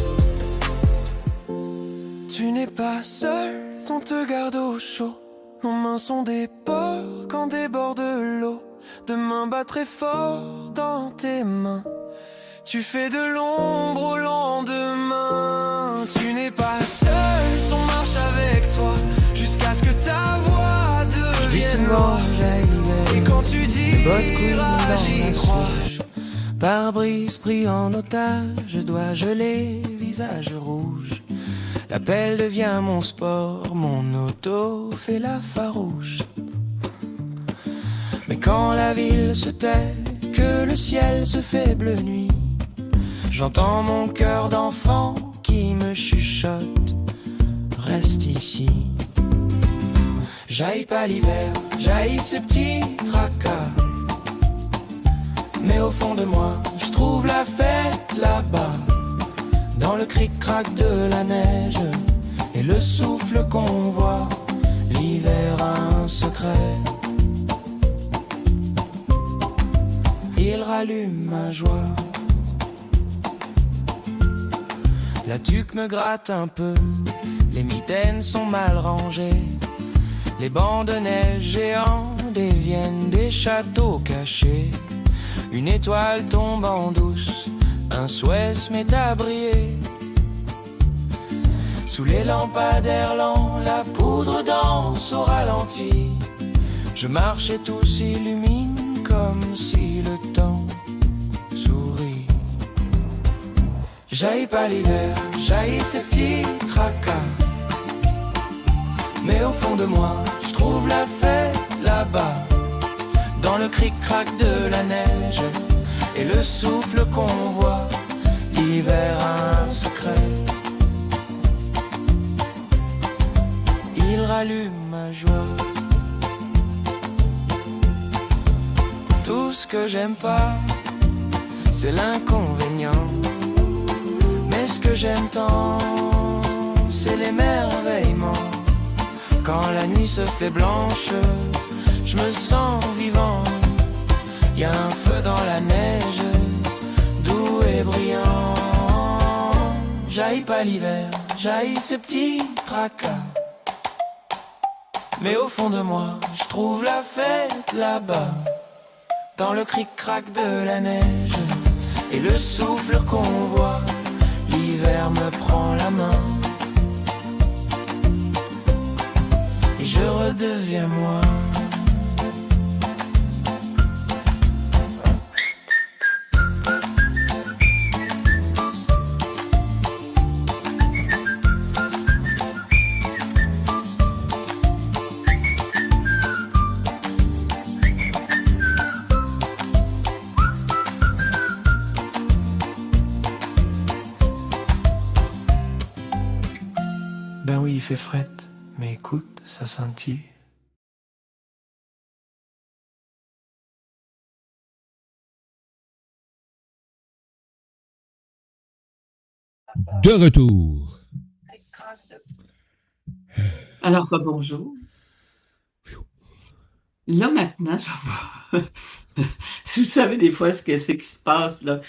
Tu n'es pas seul, on te garde au chaud. Nos mains sont des ports quand déborde l'eau. Demain bat très fort dans tes mains. Tu fais de l'ombre au lendemain. Tu n'es pas seul, on marche avec toi. Jusqu'à ce que ta voix devienne l'or. Et quand tu diras j'y crois. Pare-brise pris en otage, dois geler, visage rouge. L'appel devient mon sport, mon auto fait la farouche. Mais quand la ville se tait, que le ciel se fait bleu nuit, j'entends mon cœur d'enfant qui me chuchote, reste ici. J'haïs pas l'hiver, j'haïs ces petits tracas. Mais au fond de moi, je trouve la fête là-bas. Dans le cric-crac de la neige et le souffle qu'on voit, l'hiver a un secret. Il rallume ma joie. La tuque me gratte un peu, les mitaines sont mal rangées. Les bancs de neige géants deviennent des châteaux cachés. Une étoile tombe en douce, un souhait se met à briller. Sous les lampadaires lents, la poudre danse au ralenti. Je marche et tout s'illumine comme si le temps sourit. J'haïs pas l'hiver, j'haïs ces petits tracas. Mais au fond de moi, je trouve la fête là-bas. Dans le cric-crac de la neige et le souffle qu'on voit, l'hiver a un secret. Il rallume ma joie. Tout ce que j'aime pas, c'est l'inconvénient. Mais ce que j'aime tant, c'est l'émerveillement. Quand la nuit se fait blanche, je me sens vivant. Y a un feu dans la neige, doux et brillant. J'haïs pas l'hiver, j'haïs ces petits tracas. Mais au fond de moi, je trouve la fête là-bas. Dans le cric-crac de la neige et le souffle qu'on voit, l'hiver me prend la main. Et je redeviens moi. Ben oui, il fait fret, mais écoute sa sentier. De retour. Alors, bonjour. Là, maintenant, je vais voir. Si vous savez des fois ce que c'est qui se passe là,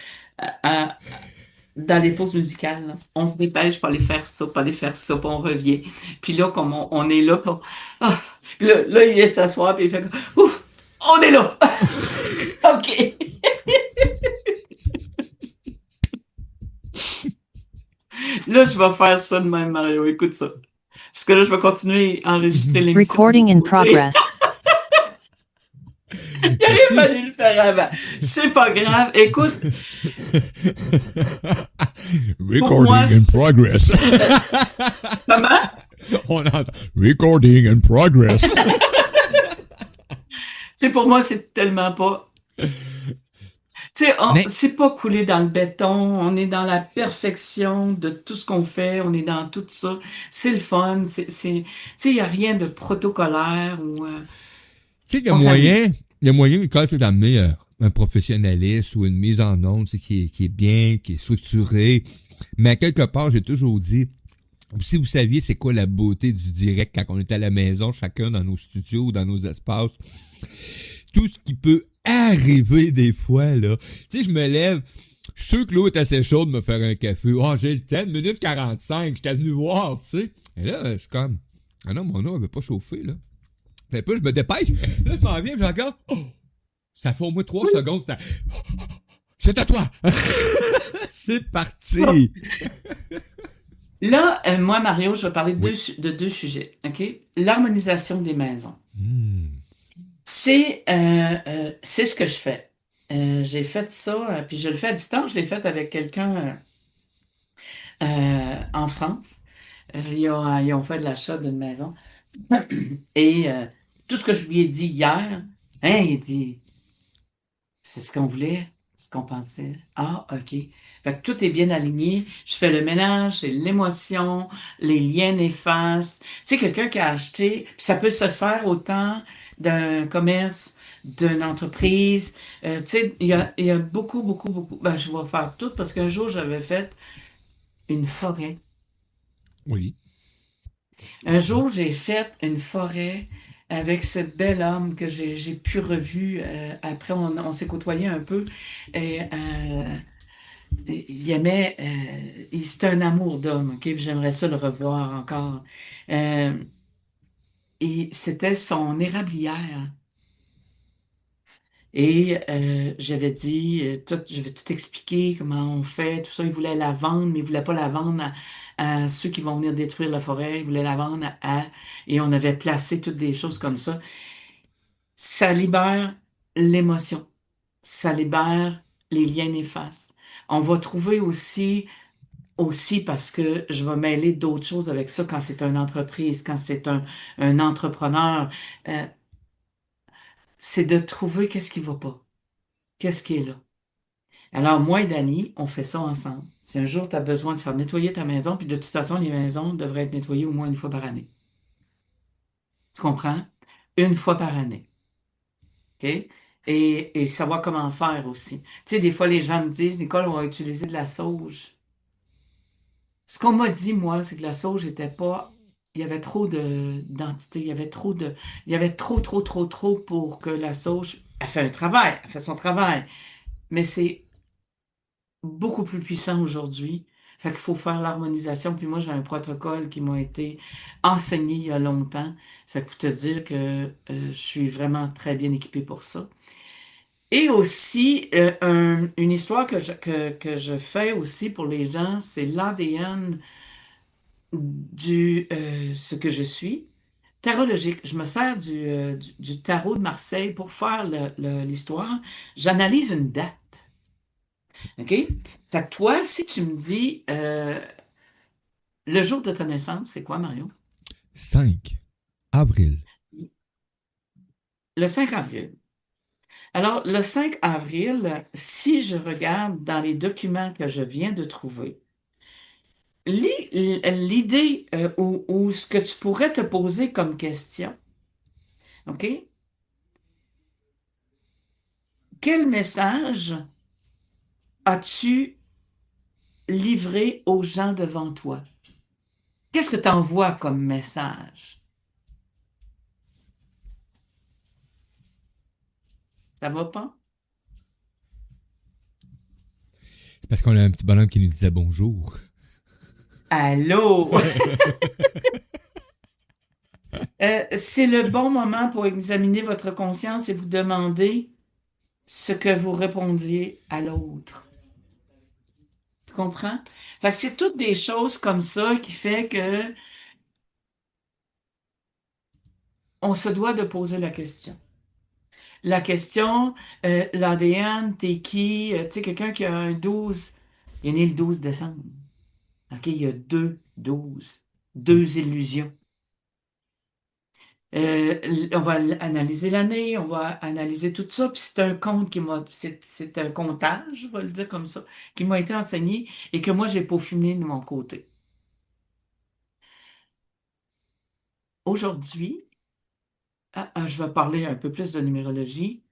dans les pauses musicales, là, on se dépêche pour aller faire ça, pour aller faire ça, puis on revient. Puis là, comme on est là, ah, là, il vient de s'asseoir, puis il fait comme, ouf, on est là! OK. Là, je vais faire ça de même, Mario. Écoute ça. Parce que là, je vais continuer à enregistrer l'émission. Recording in progress. Il aurait fallu le faire avant. C'est pas grave. Écoute, Recording moi, in progress. comment? On entend recording in progress. Pour moi, c'est tellement pas. Mais- C'est pas coulé dans le béton. On est dans la perfection de tout ce qu'on fait. On est dans tout ça. C'est le fun. Il n'y a rien de protocolaire ou. Tu sais, il y a On moyen, quand c'est d'amener un professionnaliste ou une mise en onde qui est bien, qui est structurée. Mais à quelque part, j'ai toujours dit, si vous saviez c'est quoi la beauté du direct quand on est à la maison, chacun dans nos studios ou dans nos espaces, tout ce qui peut arriver des fois, là. Tu sais, je me lève, je suis sûr que l'eau est assez chaude de me faire un café. Oh, j'ai le temps, 1 minute 45, j'étais venu voir, tu sais. Et là, je suis comme, ah non, mon eau avait pas chauffé, là. Fait peu, je me dépêche. Là, je m'en viens, je regarde. Oh! Ça fait au moins 3 secondes. C'est à toi! C'est parti! Là, moi, Mario, je vais parler de deux sujets. OK? L'harmonisation des maisons. C'est ce que je fais. J'ai fait ça, puis je le fais à distance. Je l'ai fait avec quelqu'un en France. Ils ont fait de l'achat d'une maison. Et tout ce que je lui ai dit hier, hein, il dit, c'est ce qu'on voulait, ce qu'on pensait. Ah, OK. Fait que tout est bien aligné. Je fais le ménage, c'est l'émotion, les liens néfastes. Tu sais, quelqu'un qui a acheté, puis ça peut se faire autant d'un commerce, d'une entreprise. Tu sais, il y a beaucoup, beaucoup, beaucoup. Ben, je vais faire tout parce qu'un jour, j'avais fait une forêt. Oui. Un jour, j'ai fait une forêt avec ce bel homme que j'ai pu revu. Après, on s'est côtoyé un peu. Et il aimait. C'était un amour d'homme. OK? Puis j'aimerais ça le revoir encore. Euh, et c'était son érablière. Et j'avais dit, je vais tout expliquer comment on fait, tout ça. Il voulait la vendre, mais il voulait pas la vendre à ceux qui vont venir détruire la forêt. Il voulait la vendre et on avait placé toutes des choses comme ça. Ça libère l'émotion. Ça libère les liens néfastes. On va trouver aussi parce que je vais mêler d'autres choses avec ça quand c'est une entreprise, quand c'est un entrepreneur. euh, c'est de trouver qu'est-ce qui va pas, qu'est-ce qui est là. Alors, moi et Dani, on fait ça ensemble. Si un jour tu as besoin de faire nettoyer ta maison, puis de toute façon, les maisons devraient être nettoyées au moins une fois par année. Tu comprends? Une fois par année. OK? Et savoir comment faire aussi. Tu sais, des fois, les gens me disent, Nicole, on va utiliser de la sauge. Ce qu'on m'a dit, moi, c'est que la sauge n'était pas. Il y avait trop d'entités. Il y avait trop pour que la sauge. Elle fait un travail, elle fait son travail. Mais c'est beaucoup plus puissant aujourd'hui. Fait qu'il faut faire l'harmonisation. Puis moi, j'ai un protocole qui m'a été enseigné il y a longtemps. Ça peut te dire que je suis vraiment très bien équipé pour ça. Et aussi, une histoire que je fais aussi pour les gens, c'est l'ADN ce que je suis. Tarologique. Je me sers du tarot de Marseille pour faire l'histoire. J'analyse une date. OK? Fait que toi, si tu me dis le jour de ta naissance, c'est quoi, Mario? 5 avril. Le 5 avril. Alors, le 5 avril, si je regarde dans les documents que je viens de trouver, L'idée ou ce que tu pourrais te poser comme question, OK? Quel message as-tu livré aux gens devant toi? Qu'est-ce que tu envoies comme message? Ça va pas? C'est parce qu'on a un petit bonhomme qui nous disait bonjour. Allô? C'est le bon moment pour examiner votre conscience et vous demander ce que vous répondiez à l'autre. Tu comprends? Fait que c'est toutes des choses comme ça qui fait que on se doit de poser la question. La question, l'ADN, t'es qui? Tu sais, quelqu'un qui a un 12, il est né le 12 décembre. OK, il y a deux 12, deux illusions. On va analyser l'année, on va analyser tout ça, puis c'est un compte c'est un comptage, je vais le dire comme ça, qui m'a été enseigné et que moi j'ai peaufiné de mon côté. Aujourd'hui, je vais parler un peu plus de numérologie.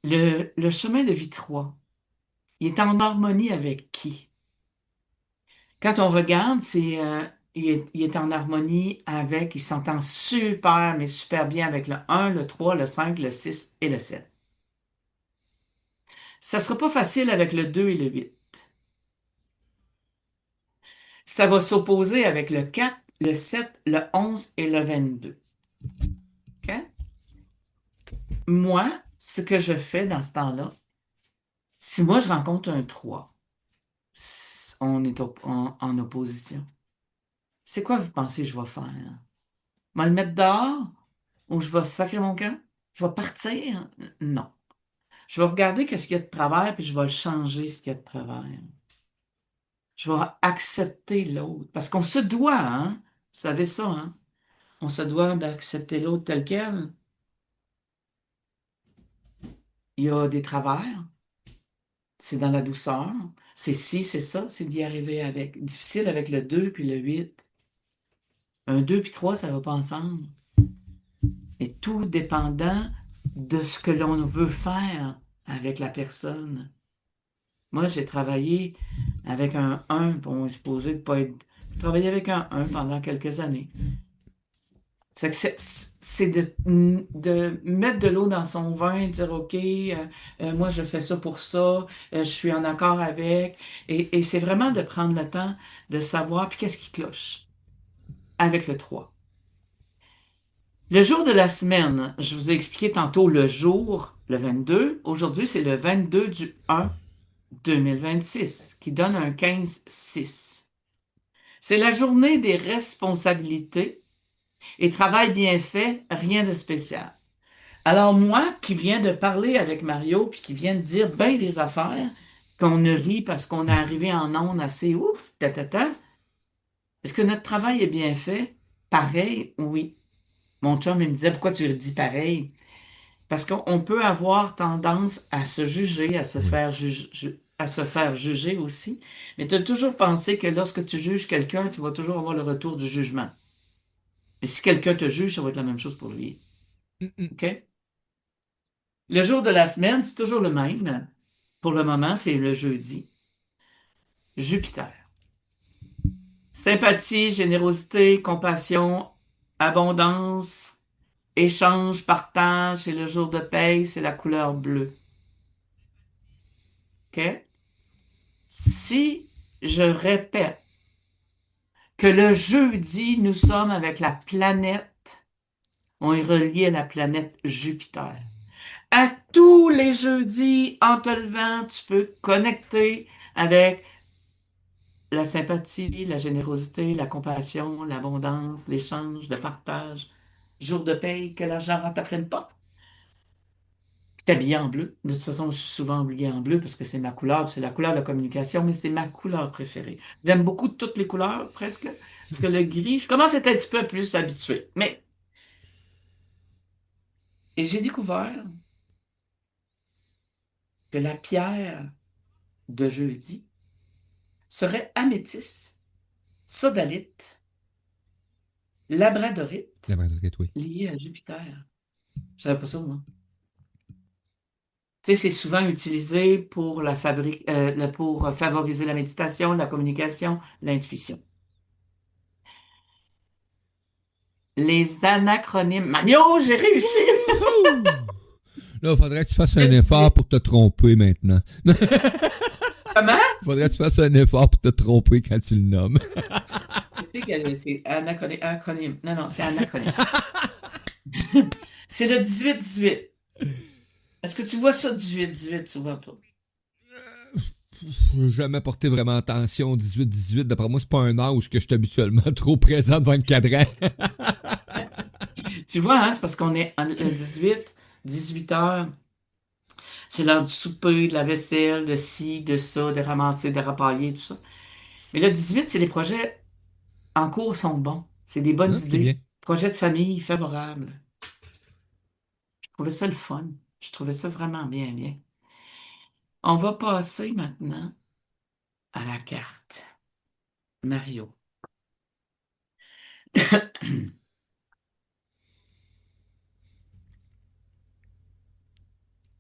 Le chemin de vie 3, il est en harmonie avec qui? Quand on regarde, il est en harmonie avec, il s'entend super, mais super bien avec le 1, le 3, le 5, le 6 et le 7. Ça sera pas facile avec le 2 et le 8. Ça va s'opposer avec le 4, le 7, le 11 et le 22. OK? Moi, ce que je fais dans ce temps-là, si moi je rencontre un 3, on est en opposition. C'est quoi vous pensez que je vais faire? Je vais le mettre dehors ou je vais sacrer mon camp? Je vais partir? Non. Je vais regarder qu'est-ce qu'il y a de travers puis je vais le changer ce qu'il y a de travers. Je vais accepter l'autre parce qu'on se doit, hein? Vous savez ça, hein? On se doit d'accepter l'autre tel quel. Il y a des travers, c'est dans la douceur. C'est ci, c'est ça, c'est d'y arriver avec. Difficile avec le 2 puis le 8. Un 2 puis 3, ça ne va pas ensemble. Et tout dépendant de ce que l'on veut faire avec la personne. Moi, j'ai travaillé avec un 1, bon, je supposé de pas être. J'ai travaillé avec un 1 pendant quelques années. Ça fait que c'est de mettre de l'eau dans son vin et dire, OK, moi je fais ça pour ça, je suis en accord avec. Et c'est vraiment de prendre le temps de savoir, puis qu'est-ce qui cloche avec le 3. Le jour de la semaine, je vous ai expliqué tantôt le jour, le 22. Aujourd'hui, c'est le 22 du 1 2026, qui donne un 15-6. C'est la journée des responsabilités et travail bien fait, rien de spécial. Alors moi, qui viens de parler avec Mario, puis qui vient de dire bien des affaires, qu'on ne rit parce qu'on est arrivé en ondes assez ouf, est-ce que notre travail est bien fait? Pareil, oui. Mon chum, il me disait, pourquoi tu le dis pareil? Parce qu'on peut avoir tendance à se juger, Oui. à se faire juger aussi, mais tu as toujours pensé que lorsque tu juges quelqu'un, tu vas toujours avoir le retour du jugement. Et si quelqu'un te juge, ça va être la même chose pour lui. Mm-mm. OK? Le jour de la semaine, c'est toujours le même. Pour le moment, c'est le jeudi. Jupiter. Sympathie, générosité, compassion, abondance, échange, partage, c'est le jour de paix, c'est la couleur bleue. OK? Si je répète que le jeudi, nous sommes avec la planète, on est relié à la planète Jupiter. À tous les jeudis, en te levant, tu peux connecter avec la sympathie, la générosité, la compassion, l'abondance, l'échange, le partage. Jour de paye, que l'argent ne rentre après une porte. T'es habillé en bleu. De toute façon, je suis souvent habillé en bleu parce que c'est ma couleur, c'est la couleur de la communication, mais c'est ma couleur préférée. J'aime beaucoup toutes les couleurs, presque, parce que le gris, je commence à être un petit peu plus habitué. Et j'ai découvert que la pierre de jeudi serait améthyste. Sodalite, labradorite, La Bradorite, oui. lié à Jupiter. Je savais pas ça, moi. Tu sais, c'est souvent utilisé pour pour favoriser la méditation, la communication, l'intuition. Les anacronymes. Mario, j'ai réussi! Wouhou! Là, il faudrait que tu fasses un Le effort 18. pour te tromper maintenant. Comment? Faudrait que tu fasses un effort pour te tromper quand tu le nommes. Tu sais que c'est acronyme. Non, non, c'est anacronyme. C'est le 18-18. Est-ce que tu vois ça, 18-18, souvent, toi? J'ai jamais porté vraiment attention au 18-18. D'après moi, c'est pas un âge que je suis habituellement trop présent devant le cadran. Tu vois, hein, c'est parce qu'on est le 18, 18 heures. C'est l'heure du souper, de la vaisselle, de ci, de ça, de ramasser, de rapailler, tout ça. Mais le 18, c'est les projets en cours sont bons. C'est des bonnes Ok, bien. idées. Projets de famille favorables. Je trouvais ça le fun. Je trouvais ça vraiment bien, bien. On va passer maintenant à la carte. Mario.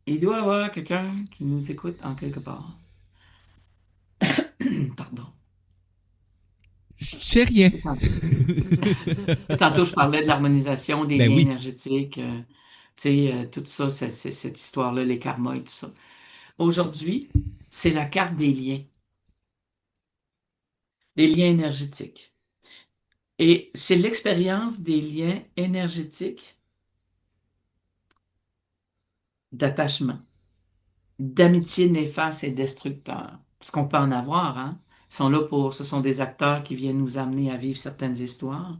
Il doit y avoir quelqu'un qui nous écoute en quelque part. Pardon. Je sais rien. Tantôt, je parlais de l'harmonisation des Ben liens oui. énergétiques, tu sais, tout ça, cette histoire-là, les karmas et tout ça. Aujourd'hui, c'est la carte des liens énergétiques. Et c'est l'expérience des liens énergétiques d'attachement, d'amitié néfaste et destructeur. Parce qu'on peut en avoir, hein. Ils sont là ce sont des acteurs qui viennent nous amener à vivre certaines histoires.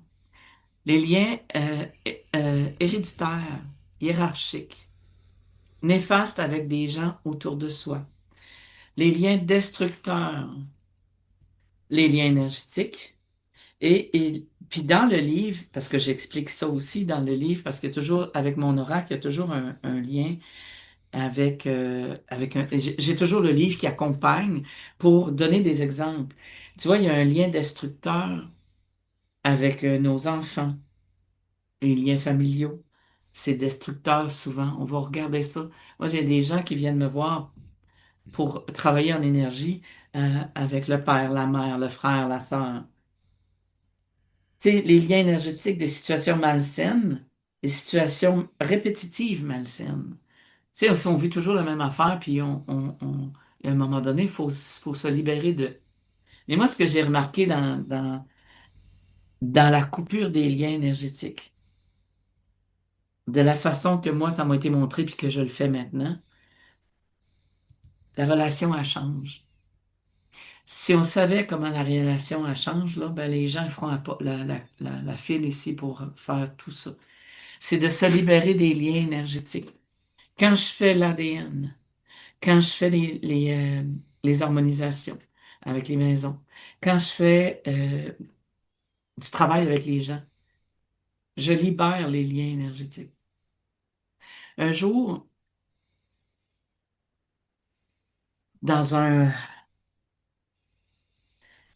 Les liens héréditaires, hiérarchiques, néfastes avec des gens autour de soi. Les liens destructeurs, les liens énergétiques. Puis dans le livre, parce que j'explique ça aussi dans le livre, parce que toujours, avec mon oracle, il y a toujours un lien avec un... J'ai toujours le livre qui accompagne pour donner des exemples. Tu vois, il y a un lien destructeur avec nos enfants, les liens familiaux. C'est destructeur souvent. On va regarder ça. Moi, j'ai des gens qui viennent me voir pour travailler en énergie avec le père, la mère, le frère, la sœur. Tu sais, les liens énergétiques des situations malsaines, des situations répétitives malsaines. Tu sais, si on vit toujours la même affaire, puis à un moment donné, faut se libérer de. Mais moi, ce que j'ai remarqué dans la coupure des liens énergétiques, de la façon que moi, ça m'a été montré, puis que je le fais maintenant, la relation, elle change. Si on savait comment la relation, elle change, là, ben, les gens ils feront la file ici pour faire tout ça. C'est de se libérer des liens énergétiques. Quand je fais l'ADN, quand je fais les harmonisations avec les maisons, quand je fais du travail avec les gens, je libère les liens énergétiques. Un jour, dans un,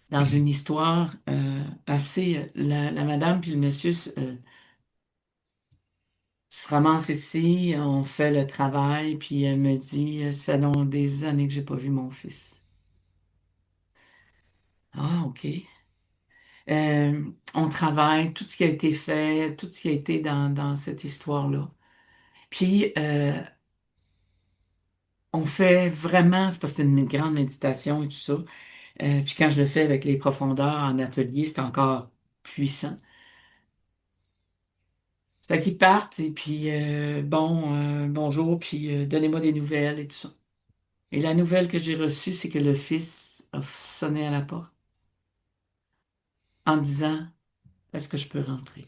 dans une histoire la madame puis le monsieur se ramassent ici, on fait le travail, puis elle me dit, ça fait des années que j'ai pas vu mon fils. Ah, OK. On travaille, tout ce qui a été fait, tout ce qui a été dans cette histoire-là. Puis, on fait vraiment, c'est parce que c'est une grande méditation et tout ça. Puis quand je le fais avec les profondeurs en atelier, c'est encore puissant. Fait qu'ils partent et puis, bonjour, puis donnez-moi des nouvelles et tout ça. Et la nouvelle que j'ai reçue, c'est que le fils a sonné à la porte en disant, est-ce que je peux rentrer?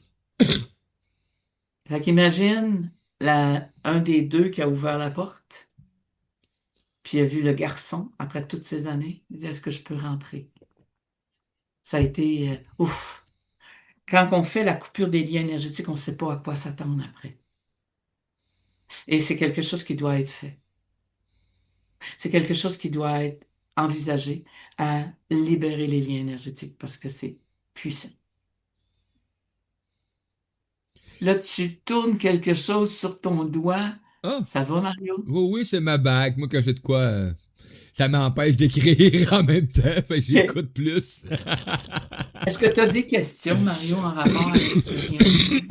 Fait qu'imagine un des deux qui a ouvert la porte, puis a vu le garçon après toutes ces années. Il dit, est-ce que je peux rentrer? Ça a été, ouf. Quand on fait la coupure des liens énergétiques, on ne sait pas à quoi s'attendre après. Et c'est quelque chose qui doit être fait. C'est quelque chose qui doit être envisagé à libérer les liens énergétiques parce que c'est puissant. Là, tu tournes quelque chose sur ton doigt. Ah, Ça va, Mario? oui, oui, c'est ma bague. Moi, quand j'ai de quoi, ça m'empêche d'écrire en même temps, fait que OK. j'écoute plus. Est-ce que tu as des questions, Mario, en rapport avec ce que je viens de dire?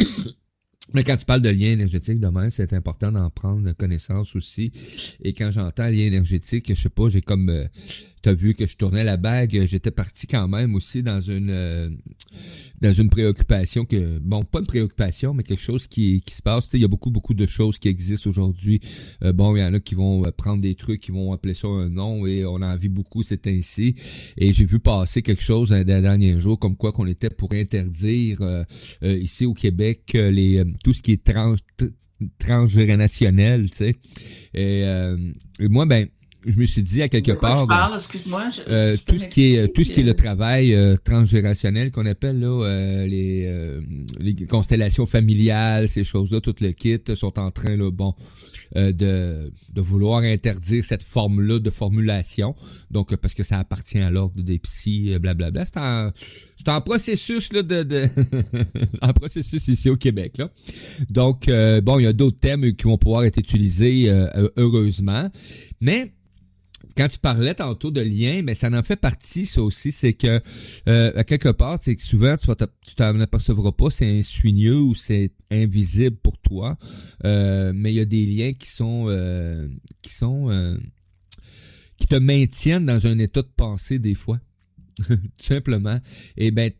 Mais quand tu parles de lien énergétique demain, c'est important d'en prendre connaissance aussi. Et quand j'entends lien énergétique, je sais pas, j'ai comme t'as vu que je tournais la bague, j'étais parti quand même aussi dans une préoccupation que, bon, pas une préoccupation, mais quelque chose qui se passe. Tu sais, il y a beaucoup de choses qui existent aujourd'hui. Bon, il y en a qui vont prendre des trucs, qui vont appeler ça un nom, et on en vit beaucoup, c'est ainsi. Et j'ai vu passer quelque chose dans les derniers jours, comme quoi qu'on était pour interdire ici au Québec tout ce qui est transgénérationnel, tu sais. Et moi, ben, je me suis dit à quelque De quoi tu part, parles? Excuse-moi, tu peux tout ce qui est le m'expliquer? travail transgénérationnel qu'on appelle là les constellations familiales, ces choses-là, tout le kit sont en train là de vouloir interdire cette forme-là de formulation. Donc parce que ça appartient à l'ordre des psys, blablabla. C'est en processus là de en processus ici au Québec là. Donc bon, il y a d'autres thèmes qui vont pouvoir être utilisés heureusement, mais quand tu parlais tantôt de lien, mais ça en fait partie, ça aussi, c'est que à quelque part, c'est que souvent tu t'en apercevras pas, c'est insinueux ou c'est invisible pour toi, mais il y a des liens qui te maintiennent dans un état de pensée des fois, tout simplement. Et ben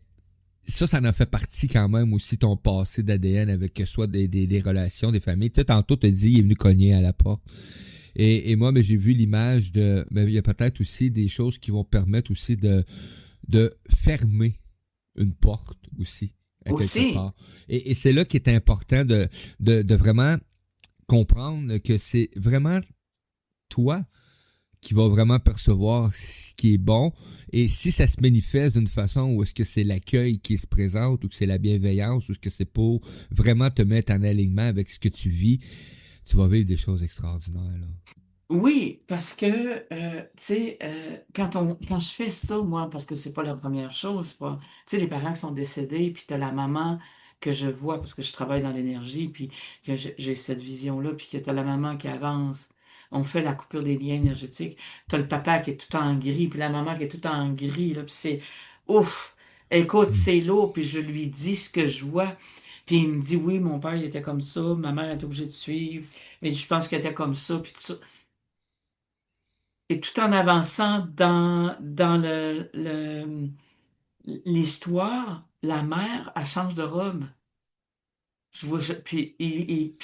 ça en fait partie quand même aussi ton passé d'ADN avec que soit des relations, des familles. Tu sais, tantôt tu as dit il est venu cogner à la porte. Et moi, ben, j'ai vu l'image de. Ben, il y a peut-être aussi des choses qui vont permettre aussi de fermer une porte aussi, à quelque Aussi. part. Et c'est là qu'il est important de vraiment comprendre que c'est vraiment toi qui va vraiment percevoir ce qui est bon. Et si ça se manifeste d'une façon où est-ce que c'est l'accueil qui se présente, ou que c'est la bienveillance, ou est-ce que c'est pour vraiment te mettre en alignement avec ce que tu vis, tu vas vivre des choses extraordinaires, là. Oui, parce que, tu sais, quand je fais ça, moi, parce que c'est pas la première chose, c'est pas, tu sais, les parents qui sont décédés, puis t'as la maman que je vois, parce que je travaille dans l'énergie, puis que j'ai cette vision-là, puis que t'as la maman qui avance, on fait la coupure des liens énergétiques, t'as le papa qui est tout en gris, puis la maman qui est tout en gris, là, puis c'est, ouf, écoute, Mm. c'est lourd, puis je lui dis ce que je vois, puis il me dit, oui, mon père, il était comme ça, ma mère était obligée de suivre, mais je pense qu'il était comme ça, puis tout ça. Et tout en avançant dans l'histoire, la mère, elle change de robe. Puis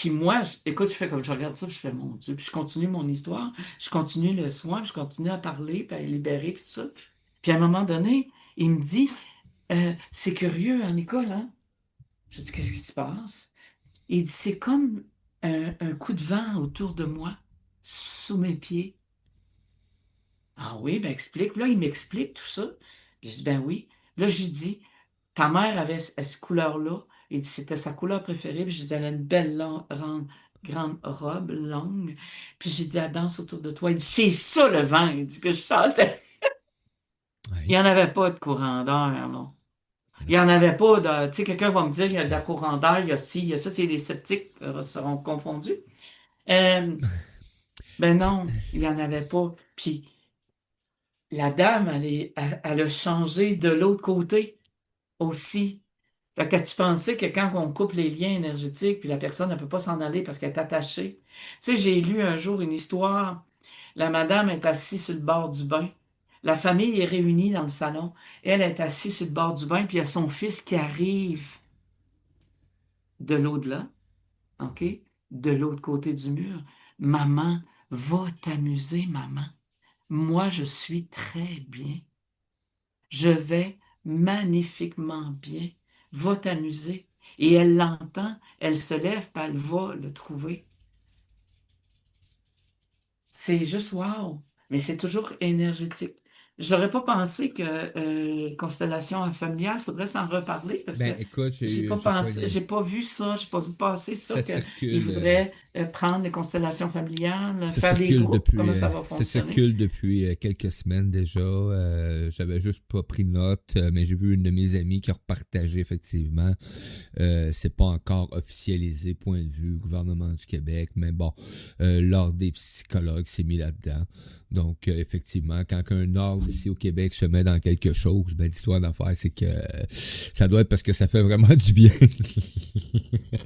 moi, écoute, je fais comme je regarde ça, puis je fais mon Dieu, puis je continue mon histoire, je continue le soin, je continue à parler, puis à libérer, puis tout ça. Puis à un moment donné, il me dit, c'est curieux, hein, Nicole, hein? Je dis, qu'est-ce qui se passe? Il dit, c'est comme un coup de vent autour de moi, sous mes pieds. Ah oui, ben explique. Puis là, il m'explique tout ça. Puis je dis, ben oui. Là, j'ai dit, ta mère avait cette couleur-là. Il dit, c'était sa couleur préférée. Puis j'ai dit, elle a une belle grande robe longue. Puis j'ai dit, elle danse autour de toi. Il dit, c'est ça le vent. Il dit que je sentais. Il Ouais. n'y en avait pas de courant d'air, non. Il Non. n'y en avait pas de. Tu sais, quelqu'un va me dire, il y a de la courant d'air, il y a ci, il y a ça. Tu sais, les sceptiques seront confondus. Euh, ben non, il n'y en avait pas. Puis la dame, elle a changé de l'autre côté aussi. Fait que tu pensais que quand on coupe les liens énergétiques, puis la personne ne peut pas s'en aller parce qu'elle est attachée. Tu sais, j'ai lu un jour une histoire. La madame est assise sur le bord du bain. La famille est réunie dans le salon. Elle est assise sur le bord du bain, puis il y a son fils qui arrive de l'au-delà, OK? De l'autre côté du mur. Maman, va t'amuser, maman. Moi, je suis très bien. Je vais magnifiquement bien. Va t'amuser. Et elle l'entend, elle se lève, puis elle va le trouver. C'est juste wow. Mais c'est toujours énergétique. j'aurais pas pensé que constellation familiale, faudrait s'en reparler parce que Ben, écoute, j'ai pas j'ai pas pensé, idée. j'ai pas vu ça, j'ai pas vu passer ça Ça qu'ils circule. voudraient prendre les constellations familiales, Ça faire des circule groupes, depuis, comment ça va ça fonctionner? circule depuis quelques semaines déjà. J'avais juste pas pris note, mais j'ai vu une de mes amies qui a repartagé effectivement. C'est pas encore officialisé, point de vue, gouvernement du Québec, mais bon, l'ordre des psychologues s'est mis là-dedans. Donc, effectivement, quand un ordre ici au Québec se met dans quelque chose, ben l'histoire d'affaires, c'est que ça doit être parce que ça fait vraiment du bien.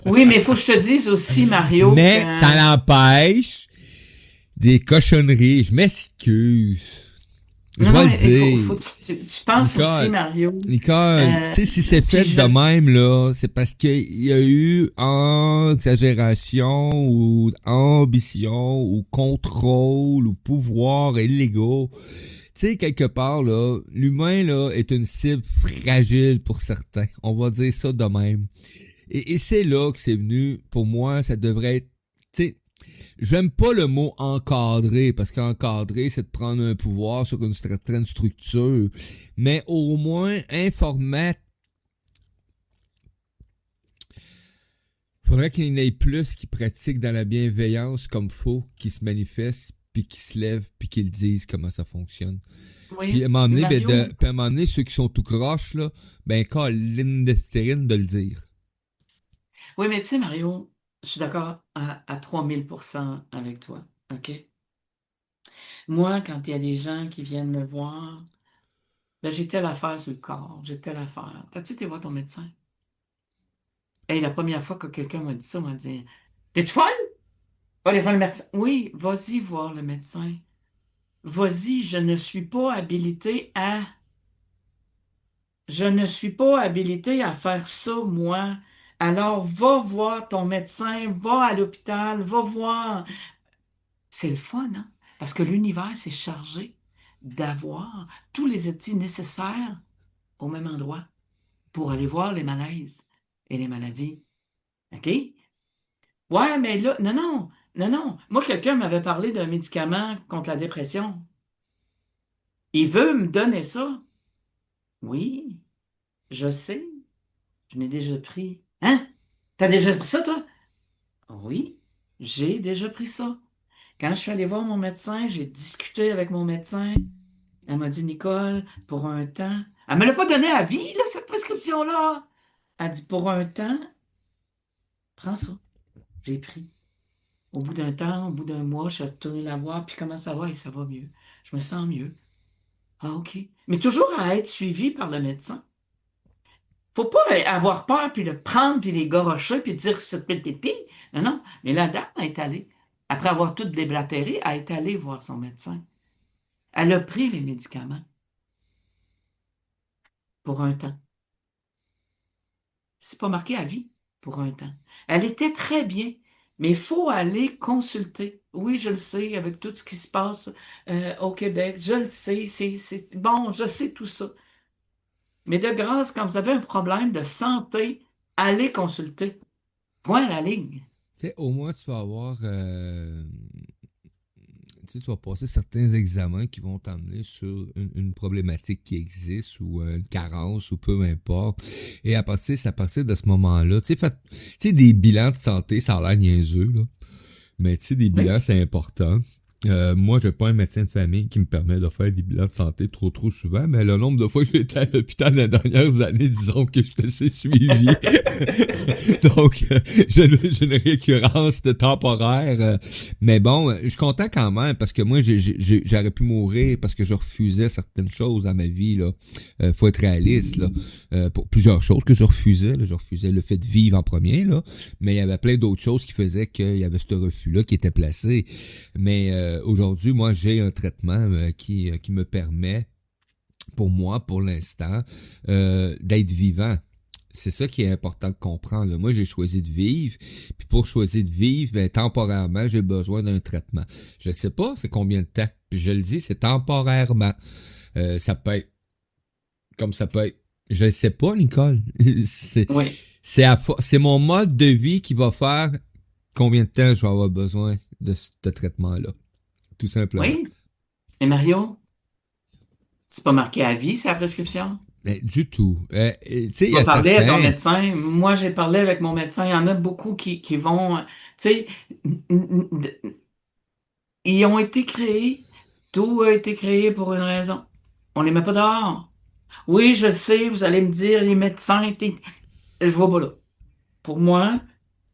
Oui, mais il faut que je te dise aussi, Mario, que Mais ça l'empêche des cochonneries. Je m'excuse. Je non, vais non, le mais il faut dire. que tu penses aussi, Nicole, Mario. Nicole, tu euh, sais, si c'est puis fait je de vais même, là, c'est parce qu'il y a eu exagération ou ambition ou contrôle ou pouvoir illégaux. Tu sais, quelque part, là, l'humain, là, est une cible fragile pour certains. On va dire ça de même. Et c'est là que c'est venu, pour moi, ça devrait être, tu sais, j'aime pas le mot encadrer, parce qu'encadrer, c'est de prendre un pouvoir sur une certaine structure, mais au moins informer. Faudrait qu'il y en ait plus qui pratiquent dans la bienveillance comme faut, qui se manifestent, puis qui se lèvent, puis qui le disent comment ça fonctionne. Puis à un oui, moment donné, Mario. puis à un moment donné, ceux qui sont tout croches, là, ben, Colin de stérine de le dire. Oui, mais tu sais, Mario, je suis d'accord à 3000% avec toi. OK? Moi, quand il y a des gens qui viennent me voir, ben, j'ai telle affaire sur le corps, j'ai telle affaire. T'as-tu été voir ton médecin? Et la première fois que quelqu'un m'a dit ça, m'a dit, t'es-tu folle? Va aller voir le médecin. Oui, vas-y voir le médecin. Vas-y, je ne suis pas habilité à. Je ne suis pas habilité à faire ça, moi. Alors, va voir ton médecin, va à l'hôpital, va voir. C'est le fun, hein? Parce que l'univers s'est chargé d'avoir tous les outils nécessaires au même endroit pour aller voir les malaises et les maladies. OK? Ouais, mais là, non, non, non, non. Moi, quelqu'un m'avait parlé d'un médicament contre la dépression. Il veut me donner ça. Oui, je sais. Je n'ai déjà pris. Hein? T'as déjà pris ça, toi? Oui, j'ai déjà pris ça. Quand je suis allé voir mon médecin, j'ai discuté avec mon médecin. Elle m'a dit, Nicole, pour un temps. Elle me l'a pas donné à vie, là, cette prescription-là. Elle dit, pour un temps, prends ça. J'ai pris. Au bout d'un temps, au bout d'un mois, je suis retourné la voir, puis comment ça va? Et ça va mieux. Je me sens mieux. Ah, OK. Mais toujours à être suivi par le médecin. Faut pas avoir peur, puis le prendre, puis les gorocher, puis dire c'est pété. Non, non. Mais la dame est allée, après avoir tout déblatéré, elle est allée voir son médecin. Elle a pris les médicaments pour un temps. C'est pas marqué à vie pour un temps. Elle était très bien, mais il faut aller consulter. Oui, je le sais, avec tout ce qui se passe au Québec, je le sais, bon, je sais tout ça. Mais de grâce, quand vous avez un problème de santé, allez consulter. Point à la ligne. Tu sais, au moins, tu vas avoir. Tu sais, tu vas passer certains examens qui vont t'emmener sur une problématique qui existe ou une carence ou peu importe. Et c'est à partir de ce moment-là, tu sais, des bilans de santé, ça a l'air niaiseux, là. Mais tu sais, des Oui. bilans, c'est important. Moi, j'ai pas un médecin de famille qui me permet de faire des bilans de santé trop souvent, mais le nombre de fois que j'ai été à l'hôpital dans les dernières années, disons que je me suis suivi. Donc, j'ai une récurrence de temporaire. Mais bon, je suis content quand même parce que moi, j'aurais pu mourir parce que je refusais certaines choses dans ma vie, là. Faut être réaliste, là. Pour plusieurs choses que je refusais, là. Je refusais le fait de vivre en premier, là. Mais il y avait plein d'autres choses qui faisaient qu'il y avait ce refus-là qui était placé. Mais aujourd'hui, moi, j'ai un traitement qui me permet, pour moi, pour l'instant, d'être vivant. C'est ça qui est important de comprendre, là. Moi, j'ai choisi de vivre, puis pour choisir de vivre, ben, temporairement, j'ai besoin d'un traitement. Je sais pas c'est combien de temps, puis je le dis, c'est temporairement. Ça peut être comme ça peut être. Je sais pas, Nicole. c'est Oui. c'est mon mode de vie qui va faire combien de temps je vais avoir besoin de ce traitement-là. Tout simplement. Oui. Mais Mario, C'est pas marqué à vie, c'est la prescription? Ben, du tout. Tu sais, Tu il y vas a parler à ton certains... médecin. Moi, j'ai parlé avec mon médecin. Il y en a beaucoup qui vont, tu sais, ils ont été créés. Tout a été créé pour une raison. On les met pas dehors. Oui, je sais, vous allez me dire, les médecins, je vois pas là. Pour moi,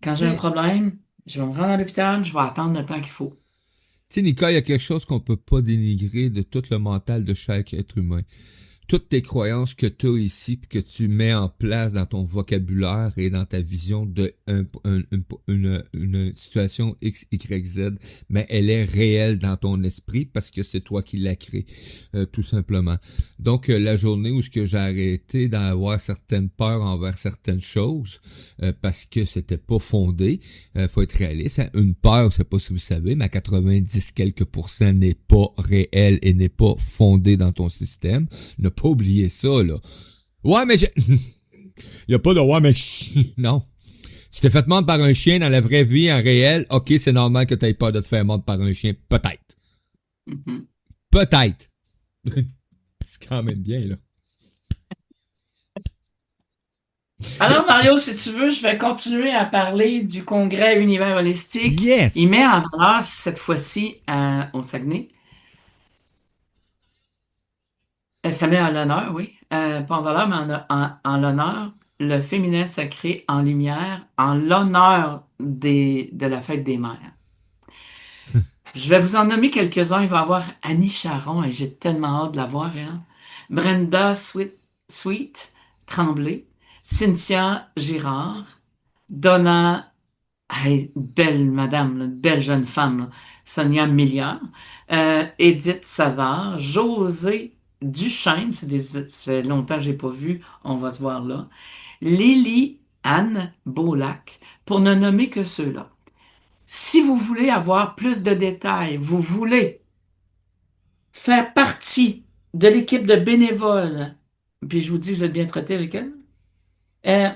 quand Tu j'ai un sais, problème, je vais me rendre à l'hôpital, je vais attendre le temps qu'il faut. tu sais, Nicole, il y a quelque chose qu'on peut pas dénigrer de tout le mental de chaque être humain. Toutes tes croyances que tu as ici puis que tu mets en place dans ton vocabulaire et dans ta vision de une situation X, Y, Z, mais elle est réelle dans ton esprit parce que c'est toi qui l'as créée, tout simplement. Donc, la journée où ce que j'ai arrêté d'avoir certaines peurs envers certaines choses parce que c'était pas fondé, faut être réaliste, hein. Une peur, je sais pas si vous savez, mais à 90 quelques % n'est pas réelle et n'est pas fondée dans ton système. Ne pas oublier ça, là. Ouais, mais y a pas de ouais, mais non. Si t'es fait mordre par un chien dans la vraie vie, en réel, ok, c'est normal que t'aies peur de te faire mordre par un chien. Peut-être. Mhm. Peut-être. C'est quand même bien, là. Alors, Mario, si tu veux, je vais continuer à parler du congrès Univers Holistique. Yes! Il met en valeur, cette fois-ci, au Saguenay. Ça met en l'honneur, oui. Pas en valeur, mais en l'honneur, le féminin sacré en lumière, en l'honneur de la fête des mères. Je vais vous en nommer quelques-uns. Il va y avoir Annie Charon, et j'ai tellement hâte de la voir, hein. Brenda Sweet Tremblay, Cynthia Girard, Donna, hey, belle madame, là, belle jeune femme, là, Sonia Milliard, Edith Savard, José Duchesne, ça fait longtemps que j'ai pas vu, on va se voir là, Lily Anne Beaulac, pour ne nommer que ceux-là. Si vous voulez avoir plus de détails, vous voulez faire partie de l'équipe de bénévoles, puis je vous dis, vous êtes bien traité avec elle, euh,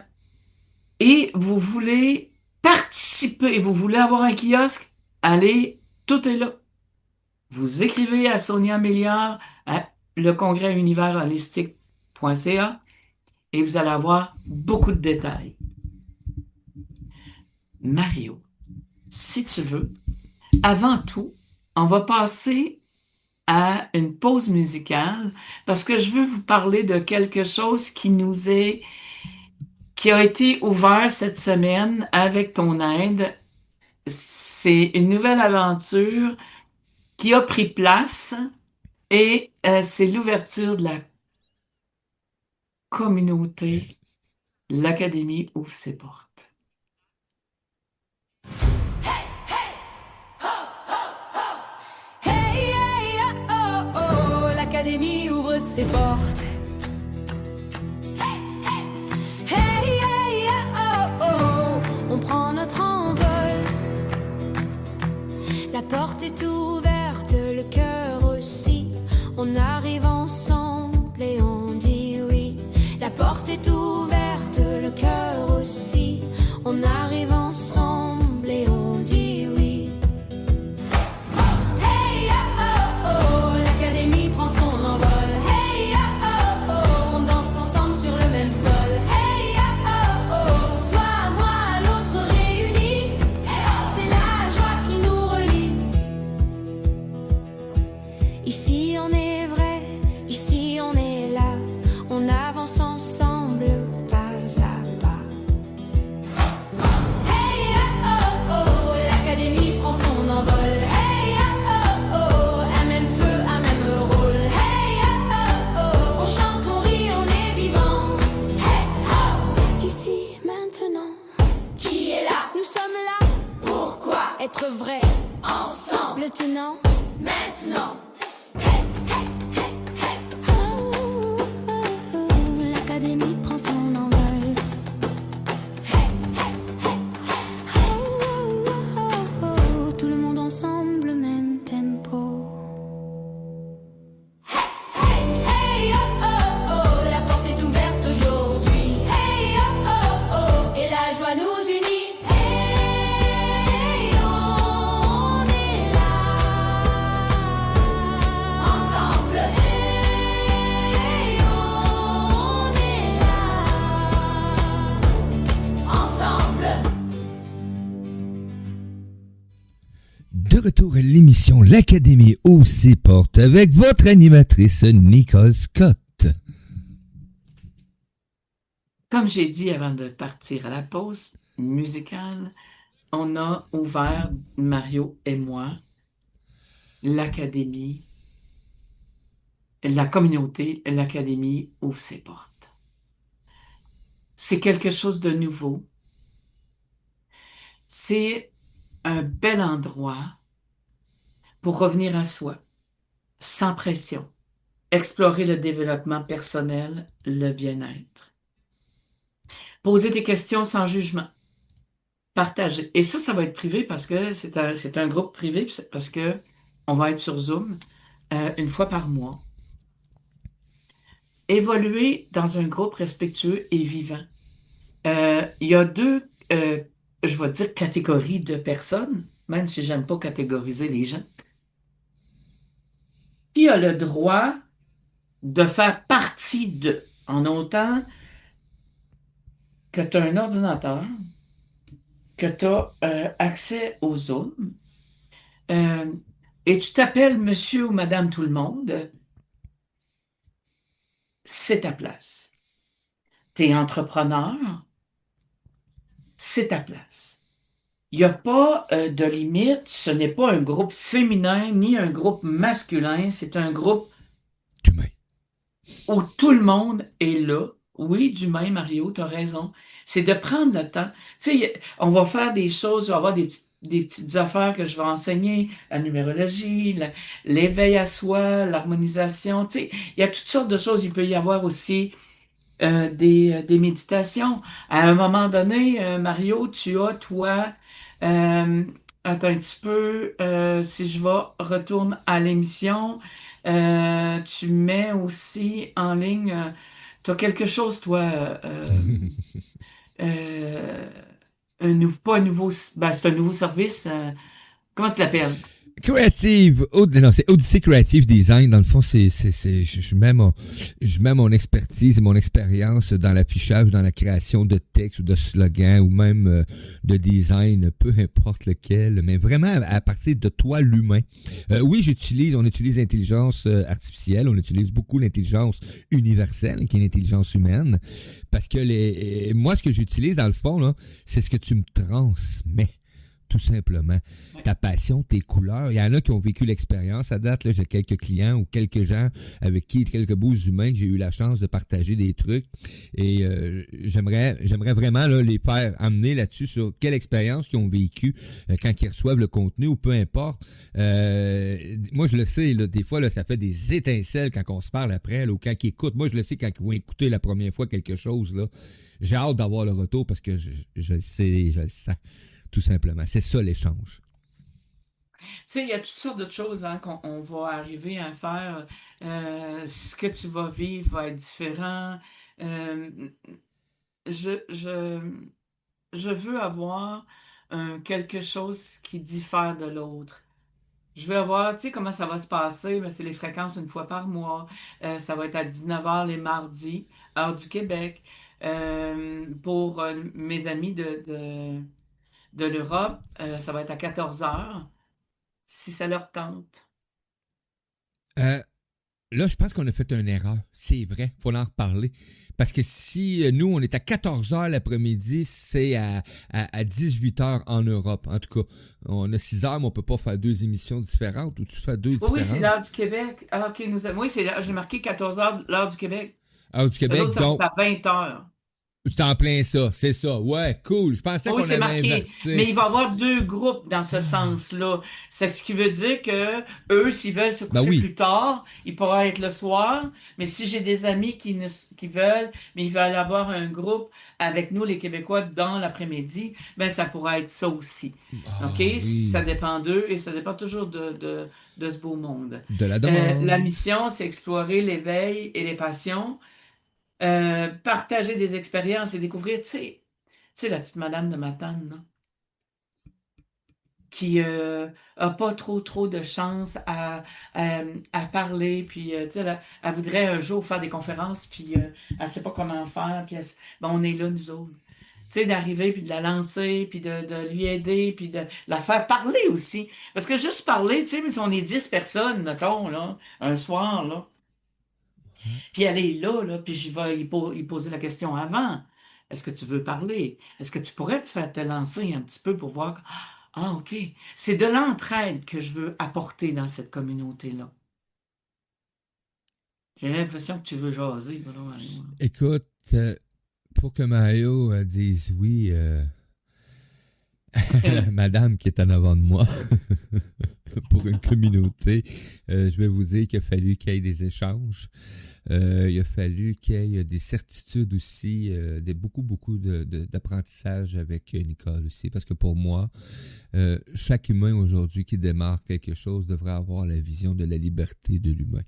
et vous voulez participer, vous voulez avoir un kiosque, allez, tout est là. Vous écrivez à Sonia Milliard à lecongrèsuniversholistique.ca et vous allez avoir beaucoup de détails. Mario, si tu veux, avant tout, on va passer à une pause musicale parce que je veux vous parler de quelque chose qui a été ouvert cette semaine avec ton aide. C'est une nouvelle aventure qui a pris place et c'est l'ouverture de la communauté. L'Académie ouvre ses portes. Hey, hey, oh, oh, l'Académie ouvre ses portes. Hey, hey, oh, oh, on prend notre envol. La porte est ouverte, le cœur aussi. On arrive ensemble et on dit oui. La porte est ouverte, le cœur aussi. On arrive ensemble et on dit oui. Hey, oh, oh, l'Académie prend son envol. Hey, oh, oh, on danse ensemble sur le même sol. Hey, oh, oh, toi, moi, l'autre réunis. C'est la joie qui nous relie. Ici on est vrai, ici on est là. On avance ensemble, pas à pas. Hey, oh, oh, l'Académie prend son envol. Hey, oh, oh, un même feu, un même rôle. Hey, oh, oh, on chante, on rit, on est vivant. Hey, oh, ici, maintenant. Qui est là? Nous sommes là. Pourquoi? Être vrai. Ensemble. Le tenant. Maintenant. Oh, oh, oh, l'Académie prend son envol. Oh, oh, oh, oh, tout le monde ensemble, même tempo. Hey, oh, oh, oh, la porte est ouverte aujourd'hui. Hey, oh, oh, oh, et la joie nous unit. Hey, on est là. Ensemble. Hey, retour à l'émission L'Académie aussi porte avec votre animatrice Nicole Scott. Comme j'ai dit avant de partir à la pause musicale, on a ouvert, Mario et moi, l'Académie, la communauté, l'Académie ouvre ses portes. C'est quelque chose de nouveau. C'est un bel endroit pour revenir à soi, sans pression, explorer le développement personnel, le bien-être, poser des questions sans jugement, partager. Et ça va être privé parce que c'est un groupe privé, parce que on va être sur Zoom une fois par mois. Évoluer dans un groupe respectueux et vivant. Il y a deux, je vais dire, catégories de personnes, même si j'aime pas catégoriser les gens. Qui a le droit de faire partie de, en autant que tu as un ordinateur, que tu as accès au Zoom, euh, et tu t'appelles monsieur ou madame tout le monde, c'est ta place. Tu es entrepreneur, c'est ta place. Il n'y a pas de limite, ce n'est pas un groupe féminin ni un groupe masculin, c'est un groupe D'humain. où tout le monde est là. Oui, d'humain, Mario, tu as raison. C'est de prendre le temps. Tu sais, on va faire des choses, il va y avoir des petites affaires que je vais enseigner, la numérologie, l'éveil à soi, l'harmonisation. Tu sais, il y a toutes sortes de choses. Il peut y avoir aussi des méditations. À un moment donné, Mario, tu as, toi, euh, attends un petit peu, si je vais, retourne à l'émission, tu mets aussi en ligne, tu as quelque chose, toi, euh, pas un nouveau, ben, c'est un nouveau service, comment tu l'appelles? Creative, non, c'est Odyssey Creative Design. Dans le fond, je mets mon expertise et mon expérience dans l'affichage, dans la création de textes ou de slogans ou même de design, peu importe lequel, mais vraiment à partir de toi, l'humain. Oui, on utilise l'intelligence artificielle, on utilise beaucoup l'intelligence universelle, qui est l'intelligence humaine, parce que moi, ce que j'utilise dans le fond, là, c'est ce que tu me transmets. Tout simplement. Ouais. Ta passion, tes couleurs. Il y en a qui ont vécu l'expérience. À date, là, j'ai quelques clients ou quelques gens avec qui, quelques beaux humains, que j'ai eu la chance de partager des trucs. Et j'aimerais vraiment là, les faire amener là-dessus sur quelle expérience qu'ils ont vécu quand ils reçoivent le contenu ou peu importe. Moi, je le sais, là, des fois, là, ça fait des étincelles quand on se parle après là, ou quand ils écoutent. Moi, je le sais quand ils vont écouter la première fois quelque chose. Là, j'ai hâte d'avoir le retour parce que je le sais, je le sens. Tout simplement. C'est ça l'échange. Tu sais, il y a toutes sortes de choses hein, qu'on va arriver à faire. Ce que tu vas vivre va être différent. Euh, je, je, je veux avoir quelque chose qui diffère de l'autre. Je veux avoir, tu sais, comment ça va se passer? Ben, c'est les fréquences une fois par mois. Ça va être à 19h les mardis, heure du Québec. Pour mes amis de l'Europe, ça va être à 14h, si ça leur tente. Euh, Là, je pense qu'on a fait une erreur. C'est vrai, faut en reparler. Parce que si nous, on est à 14h l'après-midi, c'est à 18h en Europe. En tout cas, on a 6h, mais on peut pas faire deux émissions différentes ou tu fais deux Oui, c'est différentes. l'heure du Québec. Ah, ok, oui, j'ai marqué 14h, l'heure du Québec. Alors, du Les Québec, autres, ça donc, va être à 20h. c'est en plein ça, c'est ça. Ouais, cool. Je pensais Oui, qu'on c'est avait marqué. Mais inversé. il va y avoir deux groupes dans ce sens-là. C'est ce qui veut dire que eux, s'ils veulent se Ben coucher oui. plus tard, ils pourront être le soir. Mais si j'ai des amis qui veulent, mais ils veulent avoir un groupe avec nous, les Québécois, dans l'après-midi, ben ça pourra être ça aussi. OK? Ah Ça oui. dépend d'eux et ça dépend toujours de ce beau monde. De la La demande. mission, c'est explorer l'éveil et les passions, partager des expériences et découvrir, tu sais, la petite madame de Matane, là, qui a pas trop de chance à parler, puis tu sais, elle voudrait un jour faire des conférences, puis elle sait pas comment faire, puis ben, on est là, nous autres. Tu sais, d'arriver, puis de la lancer, puis de lui aider, puis de la faire parler aussi. Parce que juste parler, tu sais, mais si on est 10 personnes, mettons, là, un soir, là, puis elle est là, puis je vais y poser la question avant. Est-ce que tu veux parler? Est-ce que tu pourrais te faire te lancer un petit peu pour voir? Ah, OK. C'est de l'entraide que je veux apporter dans cette communauté-là. J'ai l'impression que tu veux jaser, voilà, Mario. Écoute, pour que Mario dise oui, la madame qui est en avant de moi, pour une communauté, je vais vous dire qu'il a fallu qu'il y ait des échanges. Il a fallu qu'il y ait des certitudes aussi, beaucoup d'apprentissage avec Nicole aussi, parce que pour moi, chaque humain aujourd'hui qui démarre quelque chose devrait avoir la vision de la liberté de l'humain.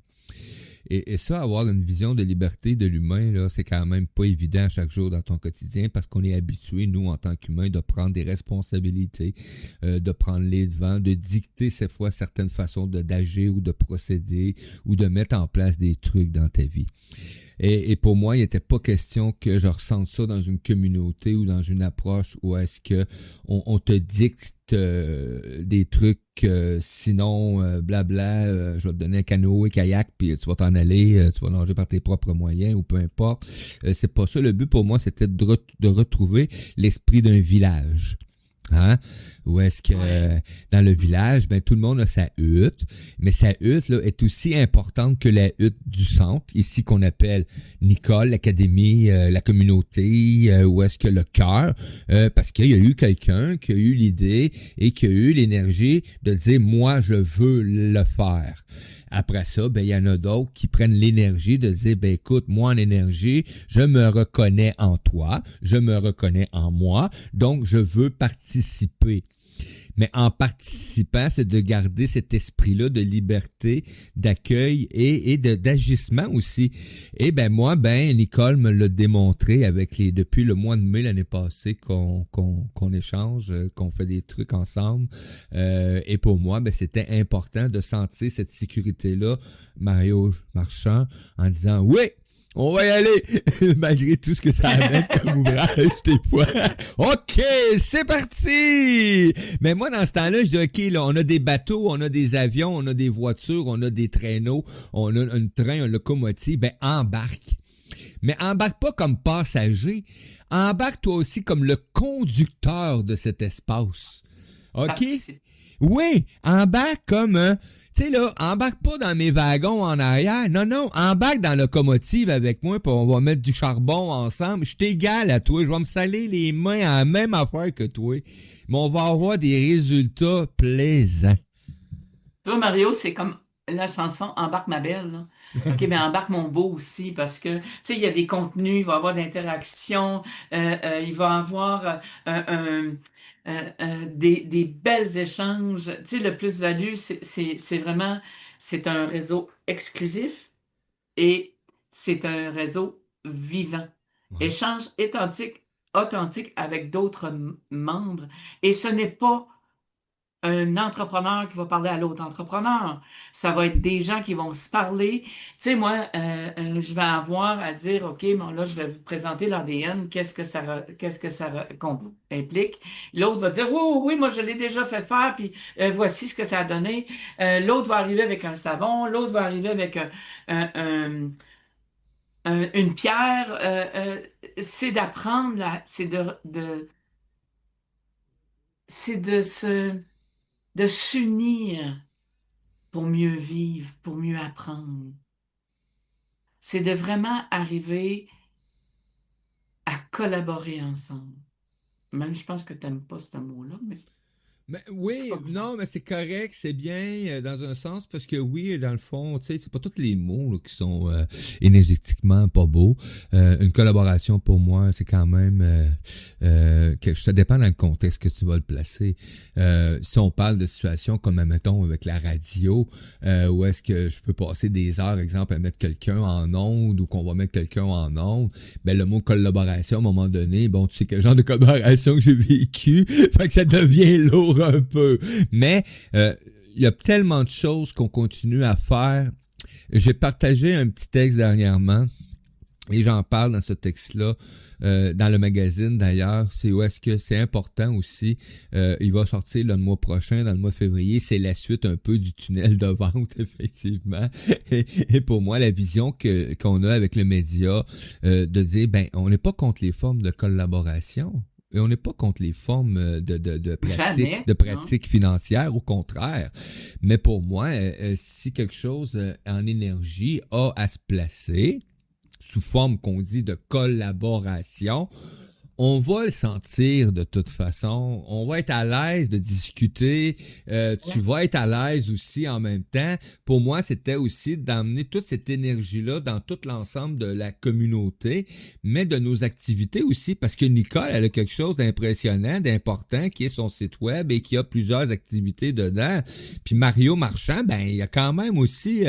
Et ça, avoir une vision de liberté de l'humain, là, c'est quand même pas évident chaque jour dans ton quotidien parce qu'on est habitué, nous, en tant qu'humains, de prendre des responsabilités, de prendre les devants, de dicter cette fois certaines façons d'agir ou de procéder ou de mettre en place des trucs dans ta vie. Et pour moi, il n'était pas question que je ressente ça dans une communauté ou dans une approche où est-ce que on te dicte des trucs, sinon blabla, je vais te donner un canoë, kayak, puis tu vas t'en aller, tu vas nager par tes propres moyens ou peu importe. C'est pas ça. Le but pour moi, c'était de retrouver l'esprit d'un village. Hein? Où est-ce que dans le village, ben tout le monde a sa hutte, mais sa hutte là est aussi importante que la hutte du centre, ici qu'on appelle Nicole, l'académie, la communauté, où est-ce que le cœur, parce qu'il y a eu quelqu'un qui a eu l'idée et qui a eu l'énergie de dire moi je veux le faire. Après ça, ben il y en a d'autres qui prennent l'énergie de dire ben écoute, moi en énergie, je me reconnais en toi, je me reconnais en moi, donc je veux participer. Mais en participant, c'est de garder cet esprit-là de liberté, d'accueil et d'agissement aussi. Et ben moi, Nicole me l'a démontré depuis le mois de mai l'année passée qu'on échange, qu'on fait des trucs ensemble. Et pour moi, c'était important de sentir cette sécurité-là, Mario Marchand, en disant oui. On va y aller, malgré tout ce que ça amène comme ouvrage des fois. OK, c'est parti! Mais moi, dans ce temps-là, je dis, OK, là, on a des bateaux, on a des avions, on a des voitures, on a des traîneaux, on a un train, un locomotive, embarque. Mais embarque pas comme passager, embarque toi aussi comme le conducteur de cet espace. OK? Oui, embarque comme tu sais là, embarque pas dans mes wagons en arrière. Non, embarque dans la locomotive avec moi, puis on va mettre du charbon ensemble. Je t'égale à toi, je vais me saler les mains à la même affaire que toi. Mais on va avoir des résultats plaisants. Toi, Mario, c'est comme la chanson Embarque ma belle, là. OK, mais embarque mon beau aussi, parce que, tu sais, il y a des contenus, il va y avoir d'interactions, il va y avoir des belles échanges. Tu sais, le plus-value, c'est vraiment, c'est un réseau exclusif et c'est un réseau vivant. Ouais. Échange authentique avec d'autres membres. Et ce n'est pas un entrepreneur qui va parler à l'autre entrepreneur. Ça va être des gens qui vont se parler. Tu sais, moi, je vais avoir à dire, OK, bon, là, je vais vous présenter l'ADN, qu'est-ce que ça implique. L'autre va dire, oui, moi, je l'ai déjà fait faire, puis voici ce que ça a donné. L'autre va arriver avec un savon, l'autre va arriver avec une pierre. C'est d'apprendre, c'est de s'unir pour mieux vivre, pour mieux apprendre. C'est de vraiment arriver à collaborer ensemble. Même, je pense que tu n'aimes pas ce mot-là, mais Mais oui, non, mais c'est correct, c'est bien dans un sens parce que oui, dans le fond, tu sais, c'est pas tous les mots là, qui sont énergétiquement pas beaux. Une collaboration pour moi, c'est quand même ça dépend dans le contexte que tu vas le placer. Si on parle de situations comme mettons avec la radio, où est-ce que je peux passer des heures, exemple, à mettre quelqu'un en onde ou qu'on va mettre quelqu'un en onde, le mot collaboration à un moment donné, bon, tu sais quel genre de collaboration que j'ai vécu, fait que ça devient lourd un peu. Mais il y a tellement de choses qu'on continue à faire. J'ai partagé un petit texte dernièrement Et j'en parle dans ce texte-là, dans le magazine d'ailleurs, c'est où est-ce que c'est important aussi. Il va sortir le mois prochain, dans le mois de février, c'est la suite un peu du tunnel de vente, effectivement. Et pour moi, la vision qu'on a avec le média, de dire, ben, on n'est pas contre les formes de collaboration. Et on n'est pas contre les formes Jamais, de non? pratiques financières, au contraire. Mais pour moi, si quelque chose en énergie a à se placer, sous forme qu'on dit de collaboration, on va le sentir de toute façon. On va être à l'aise de discuter. Tu vas être à l'aise aussi en même temps. Pour moi, c'était aussi d'emmener toute cette énergie-là dans tout l'ensemble de la communauté, mais de nos activités aussi, parce que Nicole, elle a quelque chose d'impressionnant, d'important, qui est son site web et qui a plusieurs activités dedans. Puis Mario Marchand, ben il y a quand même aussi,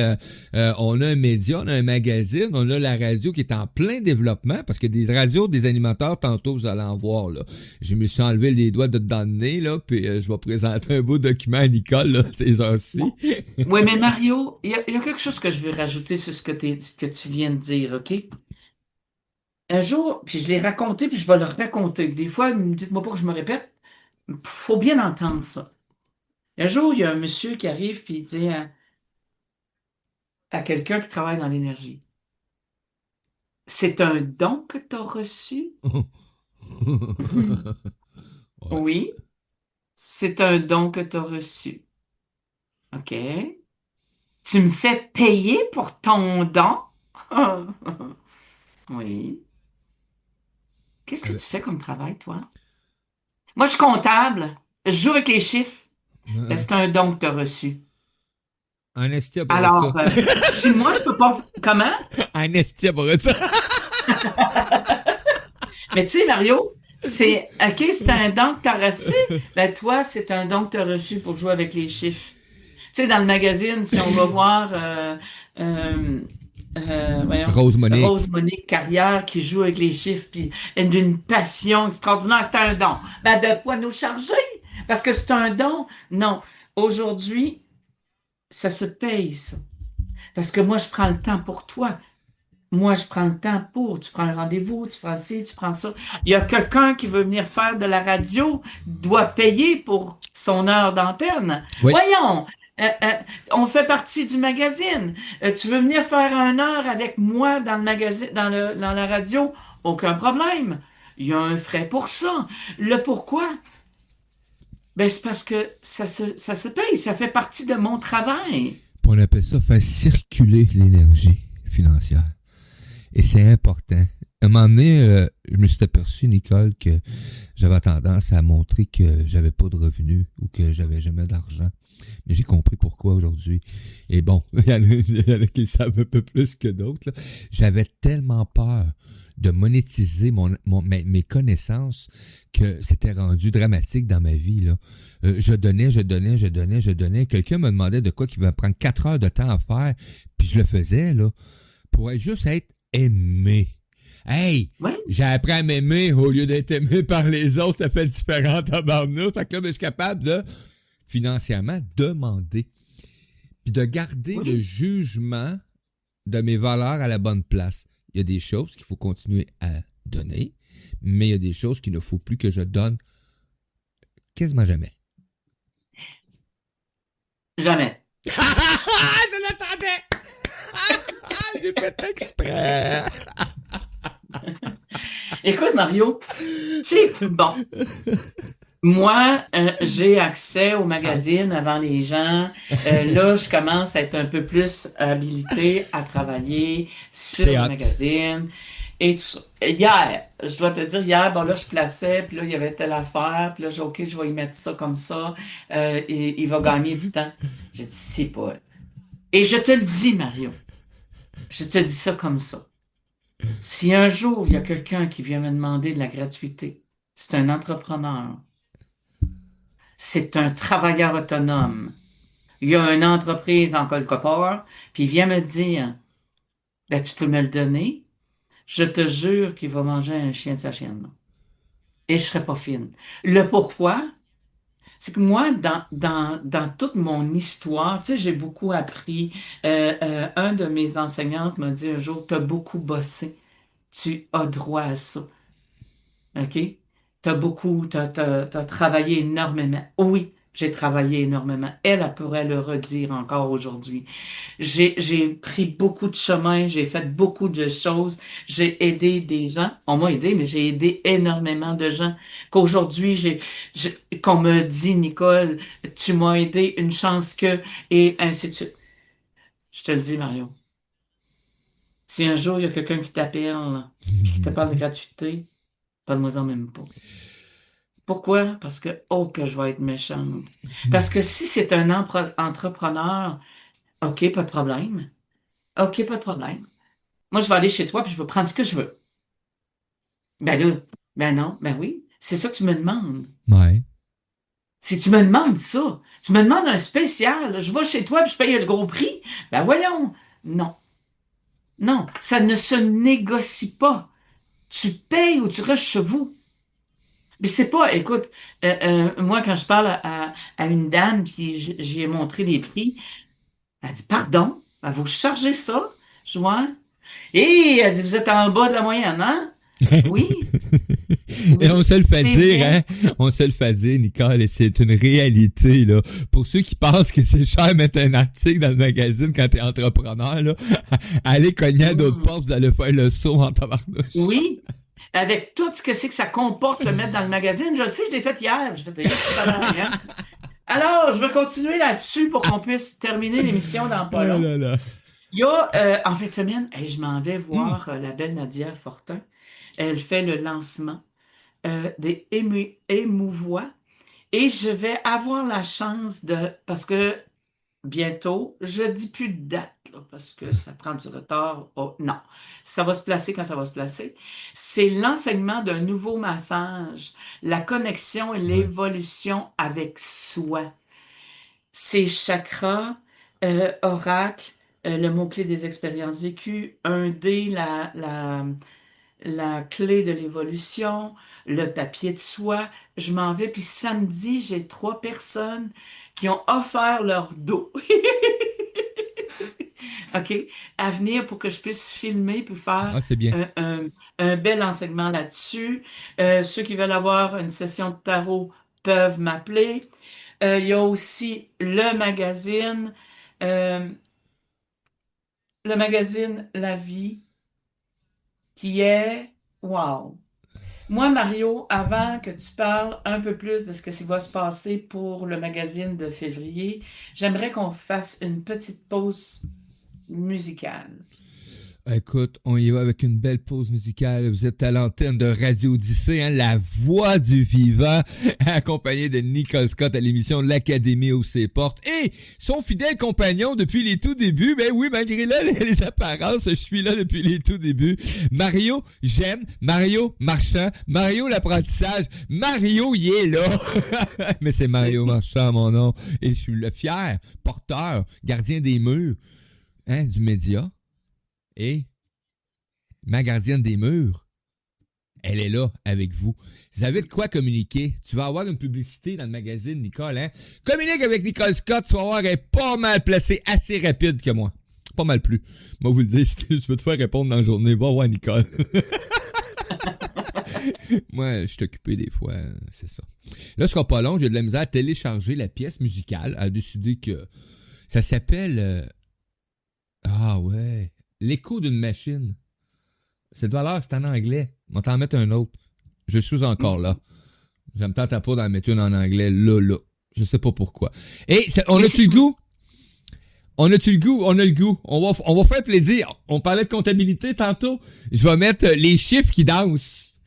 on a un média, on a un magazine, on a la radio qui est en plein développement, parce que des radios, des animateurs, tantôt, vous allez en voir, là. Je me suis enlevé les doigts dans le nez, là, puis je vais présenter un beau document à Nicole, là, ces heures-ci. Oui, mais Mario, il y a quelque chose que je veux rajouter sur ce que tu viens de dire, OK? Un jour, puis je l'ai raconté, puis je vais le raconter. Des fois, dites-moi pas que je me répète. Faut bien entendre ça. Un jour, il y a un monsieur qui arrive, puis il dit à quelqu'un qui travaille dans l'énergie, c'est un don que tu as reçu? Ouais. Oui, c'est un don que tu as reçu. OK. Tu me fais payer pour ton don? Oui. Qu'est-ce que Euh, tu fais comme travail, toi? Moi, je suis comptable. Je joue avec les chiffres. Ben, euh, c'est un don que tu as reçu. Un esti pour ça. Alors, si moi, je peux pas... Comment? Un esti pour ça. Mais tu sais, Mario, c'est... OK, c'est un don que tu as reçu. Ben, toi, c'est un don que tu as reçu pour jouer avec les chiffres. Tu sais, dans le magazine, si on va voir... voyons, Rose Monique. Rose Monique Carrière qui joue avec les chiffres, puis elle a d'une passion extraordinaire, c'est un don. Ben, de quoi nous charger? Parce que c'est un don. Non. Aujourd'hui, ça se paye, ça. Parce que moi, je prends le temps pour toi. Moi, je prends le temps pour. Tu prends un rendez-vous, tu prends ci, tu prends ça. Il y a quelqu'un qui veut venir faire de la radio, doit payer pour son heure d'antenne. Oui. Voyons, on fait partie du magazine. Tu veux venir faire une heure avec moi dans le magazine, dans la radio? Aucun problème. Il y a un frais pour ça. Le pourquoi? Ben, c'est parce que ça se paye. Ça fait partie de mon travail. On appelle ça faire circuler l'énergie financière. Et c'est important. À un moment donné, je me suis aperçu, Nicole, que j'avais tendance à montrer que j'avais pas de revenus ou que j'avais jamais d'argent. Mais j'ai compris pourquoi aujourd'hui. Et bon, il y en a qui le savent un peu plus que d'autres, là. J'avais tellement peur de monétiser mes connaissances que c'était rendu dramatique dans ma vie, là. Je donnais. Quelqu'un me demandait de quoi qui va me prendre 4 heures de temps à faire, puis je le faisais, là, pour juste être aimé. Hey! Oui. J'ai appris à m'aimer au lieu d'être aimé par les autres, ça fait différent tabarnak. Fait que là, ben, je suis capable de, financièrement, demander. Puis de garder Oui. le jugement de mes valeurs à la bonne place. Il y a des choses qu'il faut continuer à donner, mais il y a des choses qu'il ne faut plus que je donne quasiment jamais. Jamais. Je l'attendais! J'ai fait exprès! Écoute, Mario, tu sais, bon, moi, j'ai accès au magazine avant les gens. Là, je commence à être un peu plus habilité à travailler sur C'est le hot. magazine et tout ça. Hier, je dois te dire, hier, bon là, je plaçais, puis là, il y avait telle affaire, puis là, j'ai OK, je vais y mettre ça comme ça, et il va gagner du temps. J'ai dit, c'est pas... Et je te le dis, Mario, je te dis ça comme ça. Si un jour, il y a quelqu'un qui vient me demander de la gratuité, c'est un entrepreneur, c'est un travailleur autonome, il y a une entreprise en quelque part, puis il vient me dire, ben, tu peux me le donner, je te jure qu'il va manger un chien de sa chienne. Là. Et je serai pas fine. Le pourquoi, c'est que moi, dans toute mon histoire, tu sais, j'ai beaucoup appris. Un de mes enseignantes m'a dit un jour, tu as beaucoup bossé. tu as droit à ça. OK? T'as travaillé énormément. Oui, j'ai travaillé énormément. Elle pourrait le redire encore aujourd'hui. J'ai pris beaucoup de chemin, j'ai fait beaucoup de choses, j'ai aidé des gens. On m'a aidé, mais j'ai aidé énormément de gens. Qu'aujourd'hui, qu'on me dit, Nicole, tu m'as aidé, une chance que, et ainsi de suite. Je te le dis, Mario. Si un jour il y a quelqu'un qui t'appelle, là, puis qui te parle de gratuité, parle-moi-en même pas. Pourquoi? Parce que, oh, que je vais être méchante. Parce que si c'est un entrepreneur, OK, pas de problème. OK, pas de problème. Moi, je vais aller chez toi puis je vais prendre ce que je veux. Ben là, ben non, ben oui. C'est ça que tu me demandes. Ouais. Si tu me demandes ça, tu me demandes un spécial, je vais chez toi puis je paye le gros prix, ben voyons. Non. Non, ça ne se négocie pas. Tu payes ou tu restes chez vous. Mais c'est pas, écoute, moi, quand je parle à une dame qui j'y ai montré les prix, elle dit, pardon, vous chargez ça? Je vois. Et elle dit, vous êtes en bas de la moyenne, hein? Oui, Et oui, on se le fait c'est dire, vrai. hein? On se le fait dire, Nicole, et c'est une réalité, là. Pour ceux qui pensent que c'est cher mettre un article dans le magazine quand t'es entrepreneur, là, allez cogner à d'autres Hmm. portes, vous allez faire le saut en tabarnouche. Oui, avec tout ce que c'est que ça comporte le mettre dans le magazine, je le sais, je l'ai fait hier. Je l'ai fait hier tout à l'heure, hein. Alors, je vais continuer là-dessus pour qu'on puisse terminer l'émission dans Oh pas long. là là. Il y a, en fin de semaine, hey, je m'en vais voir la belle Nadia Fortin. Elle fait le lancement des Émouvoix et je vais avoir la chance de, parce que bientôt, je dis plus de date, là, parce que ça prend du retard. Oh, non, ça va se placer quand ça va se placer. C'est l'enseignement d'un nouveau massage, la connexion et Ouais. l'évolution avec soi. C'est chakra, oracle, le mot-clé des expériences vécues, un D, la clé de l'évolution, le papier de soie. Je m'en vais, puis samedi, j'ai 3 personnes qui ont offert leur dos. OK? À venir pour que je puisse filmer puis faire Ah, c'est bien. un bel enseignement là-dessus. Ceux qui veulent avoir une session de tarot peuvent m'appeler. Il y a aussi euh, le magazine La Vie, qui est, wow. Moi, Mario, avant que tu parles un peu plus de ce qui va se passer pour le magazine de février, j'aimerais qu'on fasse une petite pause musicale. Écoute, on y va avec une belle pause musicale. Vous êtes à l'antenne de Radio Odyssée, hein, la voix du vivant, accompagné de Nicole Scott à l'émission L'Académie aux ses portes. Et son fidèle compagnon depuis les tout débuts, ben oui, malgré là, les apparences, je suis là depuis les tout débuts. Mario, j'aime. Mario Marchand. Mario l'apprentissage. Mario, il est là. Mais c'est Mario Marchand, mon nom. Et je suis le fier porteur, gardien des murs, hein, du média. Et ma gardienne des murs, elle est là avec vous. Vous avez de quoi communiquer. Tu vas avoir une publicité dans le magazine, Nicole. Hein? Communique avec Nicole Scott, tu vas voir, elle est pas mal placée, assez rapide que moi. Pas mal plus. Moi, vous le dire, je peux te faire répondre dans la journée. Va voir, Nicole. Moi, je suis occupé des fois, c'est ça. Là, ce sera pas long, j'ai de la misère à télécharger la pièce musicale, à décider que ça s'appelle... Ah ouais... L'écho d'une machine. Cette valeur, c'est en anglais. On va t'en mettre un autre. Je suis encore là. J'aime tant pas d'en mettre une en anglais, là. Je sais pas pourquoi. Et, on a-tu le goût? On a-tu le goût? On a le goût. On va faire plaisir. On parlait de comptabilité tantôt. Je vais mettre les chiffres qui dansent.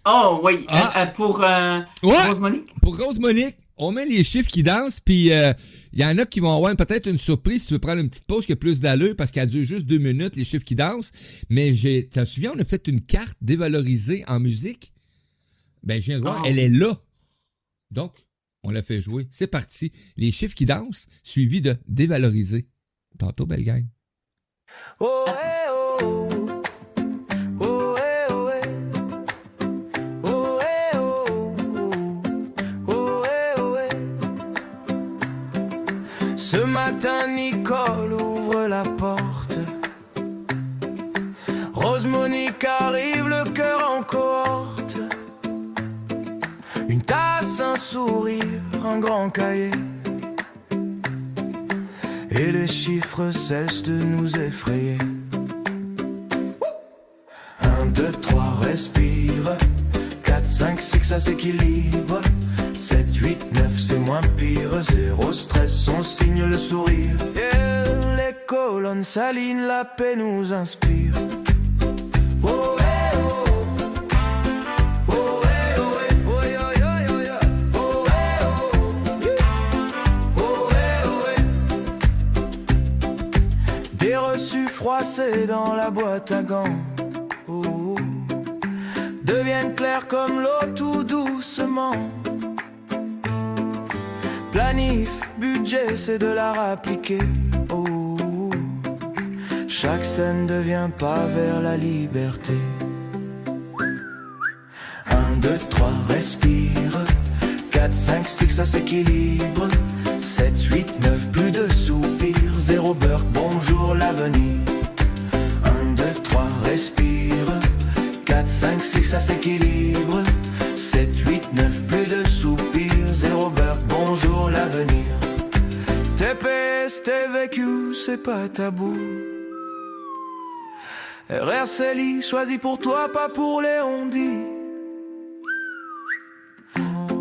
Oh oui, pour Ouais. Rose Monique. Pour Rose Monique, on met les chiffres qui dansent, puis il y en a qui vont avoir peut-être une surprise si tu veux prendre une petite pause qui a plus d'allure parce qu'elle dure juste 2 minutes, les chiffres qui dansent. Mais tu te souviens, on a fait une carte dévalorisée en musique. Ben, je viens de voir, elle est là. Donc, on l'a fait jouer. C'est parti. Les chiffres qui dansent, suivis de dévaloriser. Tantôt, belle gang. Oh, eh, oh. Oh, eh, oh, eh. Oh, eh, oh. Oh, eh, oh, eh. Ce matin, Nicole ouvre la porte. Rose Monique qu'arrive le cœur en cohorte. Une tasse, un sourire, un grand cahier. Et les chiffres cessent de nous effrayer. 1, 2, 3, respire. 4, 5, 6, ça s'équilibre. 7, 8, 9, c'est moins pire. 0 stress, on signe le sourire. Yeah, les colonnes s'alignent, la paix nous inspire. Oh, eh, oh. Oh, eh, oh, eh. Oh, yo, yo, yo, yo. Oh, eh, oh. Yeah. Oh, eh, oh, eh. Des reçus froissés dans la boîte à gants. Oh, deviennent clairs comme l'eau tout doucement. Planif, budget, c'est de l'art appliqué. Oh, chaque scène devient pas vers la liberté. 1, 2, 3, respire. 4, 5, 6, ça s'équilibre. 7, 8, 9, plus de soupirs. 0 beurre, bonjour l'avenir. 1, 2, 3, respire. 4, 5, 6, ça s'équilibre. 7, 8, 9, plus de soupirs. 0 beurre, bonjour l'avenir. TPS, t'es vécu, c'est pas tabou. RRCLI, choisi pour toi, pas pour les on-dit.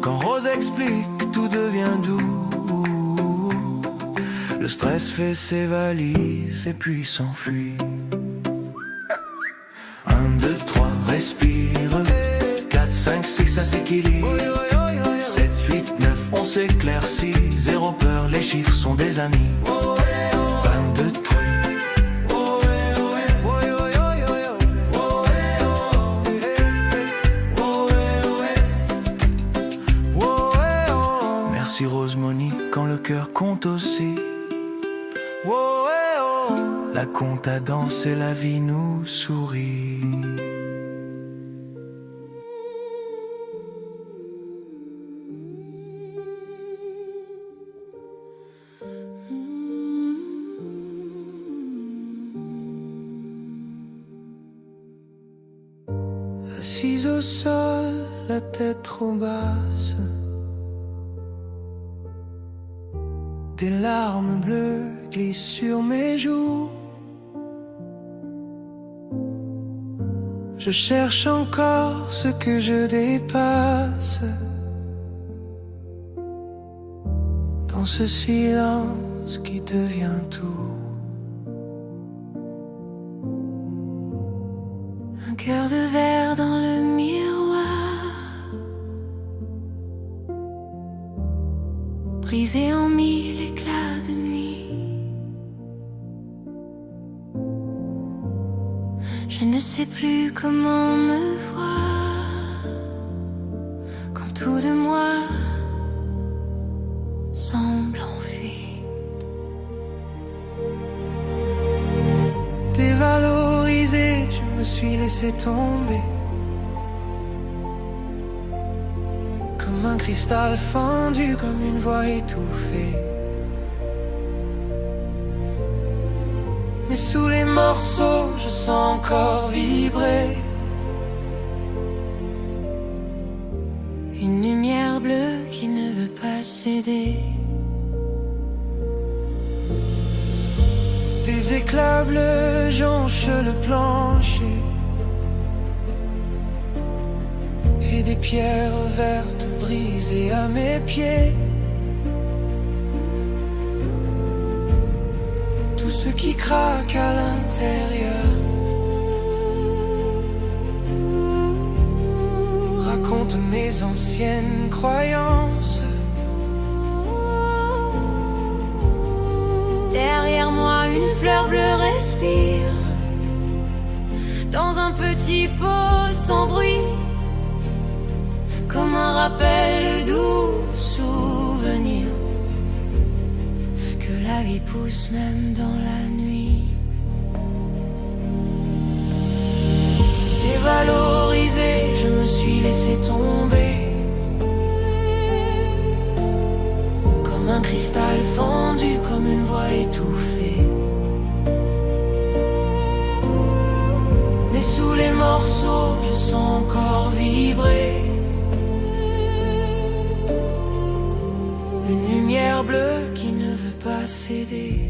Quand Rose explique, tout devient doux. Le stress fait ses valises et puis s'enfuit. 1, 2, 3, respire. 4, 5, 6, ça s'équilibre. 7, 8, 9, on s'éclaircit. 0 peur, les chiffres sont des amis. 22, 3. Merci Rose Monique quand le cœur compte aussi. La compte à danser, la vie nous sourit. Assise au sol, la tête trop basse. Des larmes bleues glissent sur mes joues. Je cherche encore ce que je dépasse. Dans ce silence qui devient tout. Un cœur de verre dans le miroir, brisé en mille éclats de nuit. Je ne sais plus comment me voir quand tout de moi semble en fuite. Dévalorisé, je me suis laissé tomber comme un cristal fendu, comme une voix étouffée. Mais sous les morceaux, je sens encore vibrer Une lumière bleue qui ne veut pas céder. Des éclats bleus jonchent le plancher et des pierres vertes brisées à mes pieds. Tout ce qui craque à l'intérieur raconte mes anciennes croyances. Derrière moi, une fleur bleue respire dans un petit pot sans bruit, comme un rappel doux souvenir que la vie pousse même dans la nuit. Dévalorisé, je me suis laissé tomber comme un cristal fendu, comme une voix étouffée. Mais sous les morceaux, je sens encore vibrer une lumière bleue qui ne veut pas céder.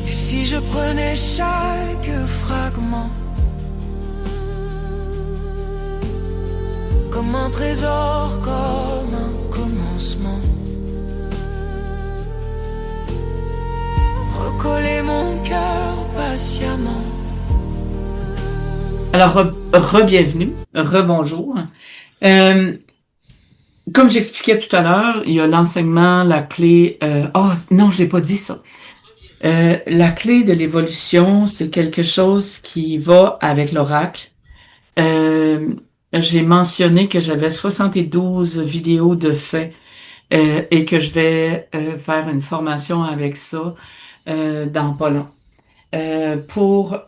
Et si je prenais chaque fragment comme un trésor, comme un commencement, recoller mon cœur patiemment. Alors, re-bienvenue, re-bonjour. Comme j'expliquais tout à l'heure, il y a l'enseignement, la clé... oh, non, je n'ai pas dit ça. La clé de l'évolution, c'est quelque chose qui va avec l'oracle. J'ai mentionné que j'avais 72 vidéos de faits et que je vais faire une formation avec ça dans pas long pour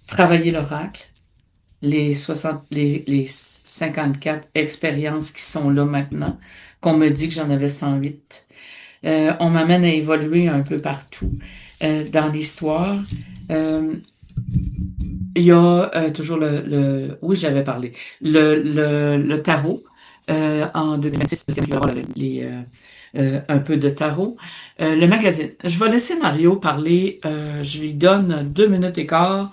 travailler l'oracle, les 54 expériences qui sont là maintenant, qu'on me dit que j'en avais 108. On m'amène à évoluer un peu partout dans l'histoire. Il y a toujours oui, je l'avais parlé, le tarot. En 2026, il va y avoir un peu de tarot. Le magazine. Je vais laisser Mario parler. Je lui donne 2 minutes et quart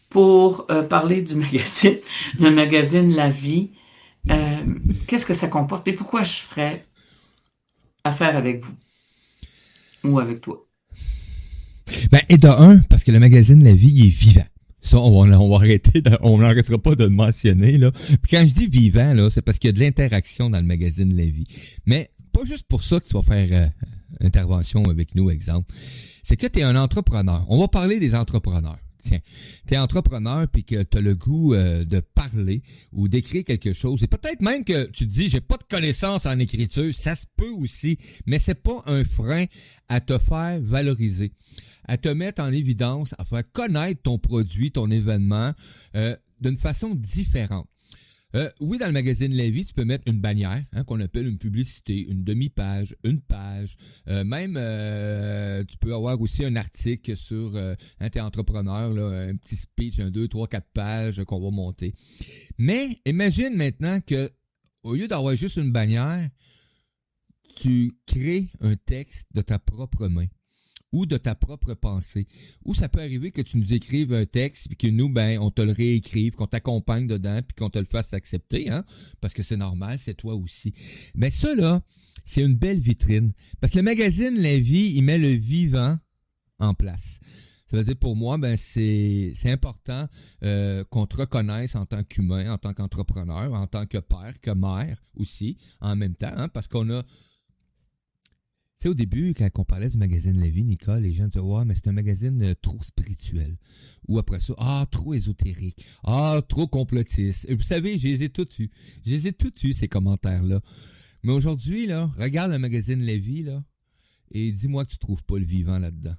pour parler du magazine. Le magazine La Vie. Qu'est-ce que ça comporte et pourquoi je ferais affaire avec vous ou avec toi? Ben, et de un, parce que le magazine La Vie, il est vivant. Ça, on va arrêter, on n'arrêtera pas de le mentionner, là. Puis quand je dis vivant, là, c'est parce qu'il y a de l'interaction dans le magazine La Vie. Mais pas juste pour ça que tu vas faire intervention avec nous, exemple. C'est que tu es un entrepreneur. On va parler des entrepreneurs. Tiens, tu es entrepreneur puis que tu as le goût de parler ou d'écrire quelque chose. Et peut-être même que tu te dis, j'ai pas de connaissances en écriture. Ça se peut aussi, mais c'est pas un frein à te faire valoriser, à te mettre en évidence, à faire connaître ton produit, ton événement d'une façon différente. Oui, dans le magazine La Vie, tu peux mettre une bannière, qu'on appelle une publicité, une demi-page, une page. Même, tu peux avoir aussi un article sur t'es entrepreneur, là, un petit speech, 2, 3, 4 pages qu'on va monter. Mais imagine maintenant que au lieu d'avoir juste une bannière, tu crées un texte de ta propre main ou de ta propre pensée. Ou ça peut arriver que tu nous écrives un texte puis que nous, ben, on te le réécrive, qu'on t'accompagne dedans puis qu'on te le fasse accepter, parce que c'est normal, c'est toi aussi. Mais ça, là, c'est une belle vitrine. Parce que le magazine La Vie, il met le vivant en place. Ça veut dire pour moi, ben c'est important qu'on te reconnaisse en tant qu'humain, en tant qu'entrepreneur, en tant que père, que mère aussi, en même temps, parce qu'on a... Tu sais, au début, quand on parlait du magazine La Vie, Nicole, les gens disaient « Ouais, mais c'est un magazine trop spirituel. » Ou après ça, « Ah, trop ésotérique. Ah, trop complotiste. » Et vous savez, je les ai tous eus. Je les ai tous eus, ces commentaires-là. Mais aujourd'hui, là, regarde le magazine La Vie, là, et dis-moi que tu trouves pas le vivant là-dedans.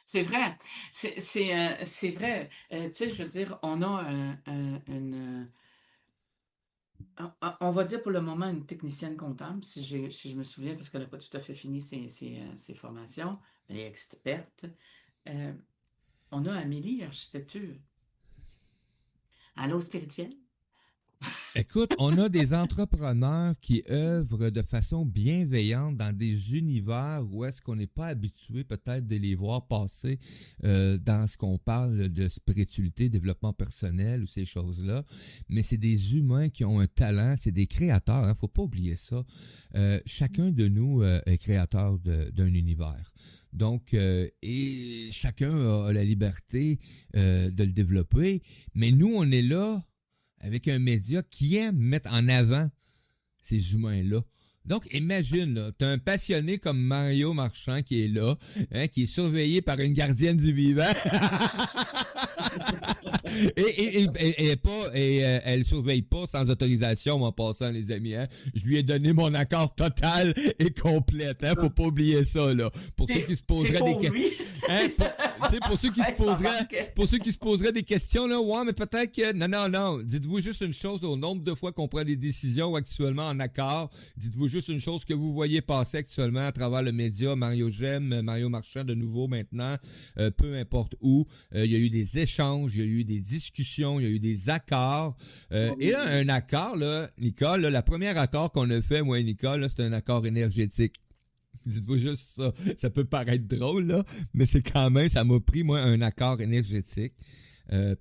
C'est vrai. C'est vrai. Tu sais, je veux dire, on a on va dire pour le moment une technicienne comptable, si je me souviens, parce qu'elle n'a pas tout à fait fini ses formations. Elle est experte. On a Amélie, architecture. Allô, spirituel? Écoute, on a des entrepreneurs qui œuvrent de façon bienveillante dans des univers où est-ce qu'on n'est pas habitué peut-être de les voir passer dans ce qu'on parle de spiritualité, développement personnel ou ces choses-là. Mais c'est des humains qui ont un talent, c'est des créateurs, faut pas oublier ça. Chacun de nous est créateur d'un univers. Donc, et chacun a la liberté de le développer, mais nous, on est là avec un média qui aime mettre en avant ces humains-là. Donc, imagine, tu as un passionné comme Mario Marchand qui est là, qui est surveillé par une gardienne du vivant. Elle surveille pas sans autorisation en passant, les amis. Hein? Je lui ai donné mon accord total et complet. Hein? Faut pas oublier ça, là. Pour ceux qui se poseraient des questions. Hein? Pour ceux qui se poseraient des questions, là, ouais, mais peut-être que. Non. Dites-vous juste une chose, au nombre de fois qu'on prend des décisions actuellement en accord, dites-vous juste une chose que vous voyez passer actuellement à travers le média, Mario Gem, Mario Marchand de nouveau maintenant, peu importe où. Il y a eu des échanges, il y a eu des discussions, il y a eu des accords. Et là, un accord, là, Nicole, là, la première accord qu'on a fait, moi et Nicole, là, c'est un accord énergétique. Dites-vous juste ça. Ça peut paraître drôle, là, mais c'est quand même, ça m'a pris, moi, un accord énergétique.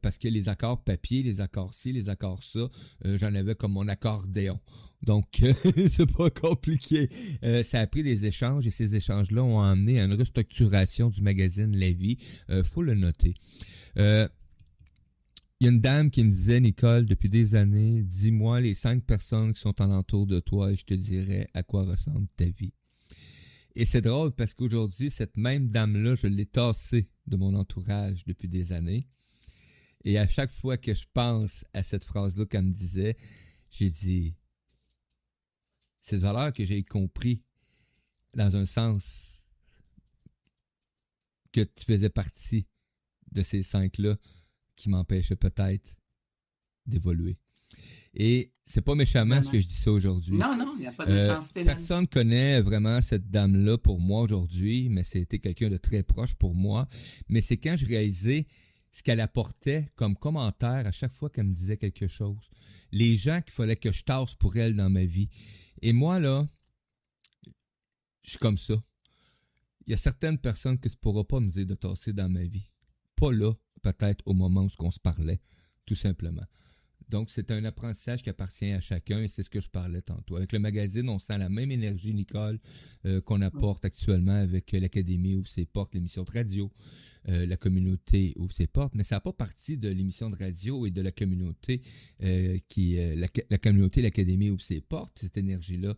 Parce que les accords papier, les accords ci, les accords ça, j'en avais comme mon accordéon. Donc, c'est pas compliqué. Ça a pris des échanges et ces échanges-là ont amené à une restructuration du magazine La Vie. Faut le noter. Il y a une dame qui me disait, Nicole, depuis des années, dis-moi les 5 personnes qui sont alentour de toi et je te dirai à quoi ressemble ta vie. Et c'est drôle parce qu'aujourd'hui, cette même dame-là, je l'ai tassée de mon entourage depuis des années. Et à chaque fois que je pense à cette phrase-là qu'elle me disait, j'ai dit, c'est de valeur que j'ai compris dans un sens que tu faisais partie de ces 5-là qui m'empêchaient peut-être d'évoluer. Et c'est pas méchamment ce que je dis ça aujourd'hui. Non, il n'y a pas de méchanceté. Personne connaît vraiment cette dame-là pour moi aujourd'hui, mais c'était quelqu'un de très proche pour moi. Mais c'est quand je réalisais ce qu'elle apportait comme commentaire à chaque fois qu'elle me disait quelque chose. Les gens qu'il fallait que je tasse pour elle dans ma vie. Et moi, là, je suis comme ça. Il y a certaines personnes que tu ne pourras pas me dire de tasser dans ma vie. Pas là, peut-être au moment où on se parlait, tout simplement. Donc, c'est un apprentissage qui appartient à chacun et c'est ce que je parlais tantôt. Avec le magazine, on sent la même énergie, Nicole, qu'on apporte actuellement avec l'Académie ouvre ses portes, l'émission de radio, la communauté ouvre ses portes, mais ça n'a pas parti de l'émission de radio et de la communauté la communauté, l'Académie ouvre ses portes, cette énergie-là.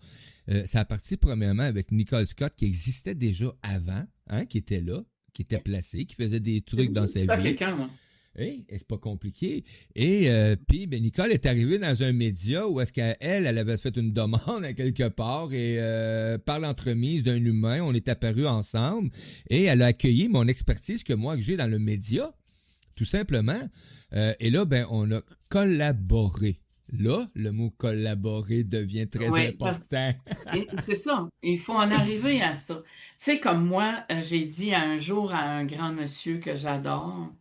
Ça a parti premièrement avec Nicole Scott qui existait déjà avant, hein, qui était là, qui était placée, qui faisait des trucs dans sa vie. Ça, quelqu'un, moi. Et c'est pas compliqué. Et puis, Nicole est arrivée dans un média où est-ce qu'elle avait fait une demande à quelque part et par l'entremise d'un humain, on est apparus ensemble et elle a accueilli mon expertise que j'ai dans le média, tout simplement. Et là, on a collaboré. Là, le mot collaborer devient très important. C'est ça. Il faut en arriver à ça. Tu sais, comme moi, j'ai dit un jour à un grand monsieur que j'adore,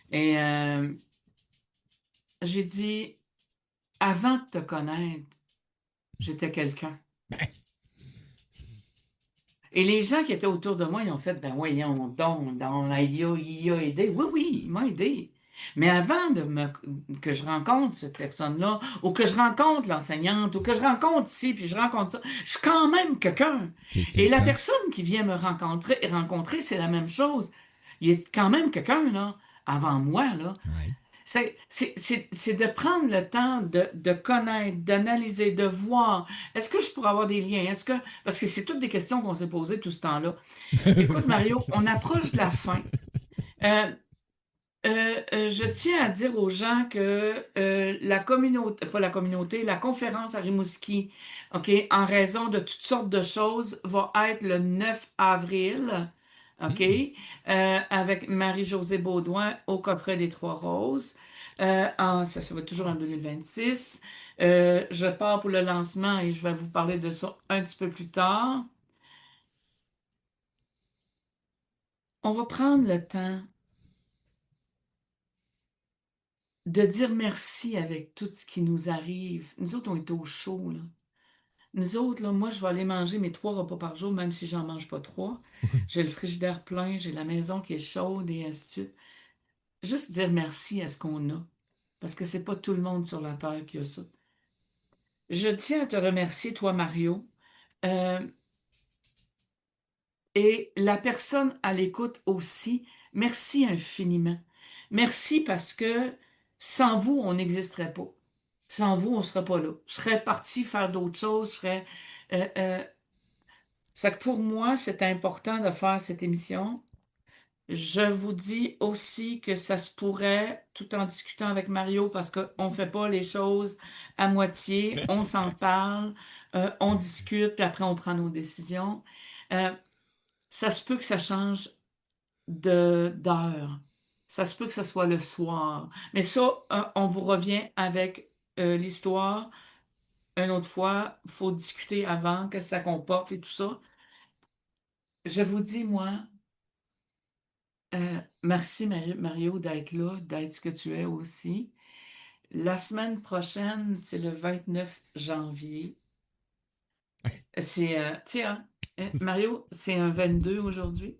et j'ai dit, avant de te connaître, j'étais quelqu'un. Et les gens qui étaient autour de moi, ils ont fait, ben voyons donc, il a aidé. Oui, il m'a aidé. Mais avant que je rencontre cette personne-là, ou que je rencontre l'enseignante, ou que je rencontre ci, puis je rencontre ça, je suis quand même quelqu'un. Et la personne qui vient me rencontrer, c'est la même chose. Il est quand même quelqu'un, là, avant moi, là. Ouais. C'est de prendre le temps de connaître, d'analyser, de voir. Est-ce que je pourrais avoir des liens? Parce que c'est toutes des questions qu'on s'est posées tout ce temps-là. Écoute, Mario, on approche de la fin. Je tiens à dire aux gens que la conférence à Rimouski, OK, en raison de toutes sortes de choses, va être le 9 avril. OK? Avec Marie-Josée Baudouin au coffret des Trois Roses. Ça va toujours en 2026. Je pars pour le lancement et je vais vous parler de ça un petit peu plus tard. On va prendre le temps de dire merci avec tout ce qui nous arrive. Nous autres, on est au chaud, là. Nous autres, là, moi, je vais aller manger mes 3 repas par jour, même si j'en mange pas 3. J'ai le frigidaire plein, j'ai la maison qui est chaude et ainsi de suite. Juste dire merci à ce qu'on a. Parce que c'est pas tout le monde sur la Terre qui a ça. Je tiens à te remercier, toi, Mario. Et la personne à l'écoute aussi, merci infiniment. Merci parce que sans vous, on n'existerait pas. Sans vous, on ne serait pas là. Je serais parti faire d'autres choses. Ça fait que pour moi, c'est important de faire cette émission. Je vous dis aussi que ça se pourrait, tout en discutant avec Mario, parce qu'on ne fait pas les choses à moitié, on s'en parle, on discute, puis après on prend nos décisions. Euh, Ça se peut que ça change d'heure. Ça se peut que ça soit le soir. Mais ça, on vous revient avec l'histoire une autre fois. Il faut discuter avant, qu'est-ce que ça comporte et tout ça. Je vous dis, moi, merci Mario d'être là, d'être ce que tu es aussi. La semaine prochaine, c'est le 29 janvier. Tiens, Mario, c'est un 22 aujourd'hui.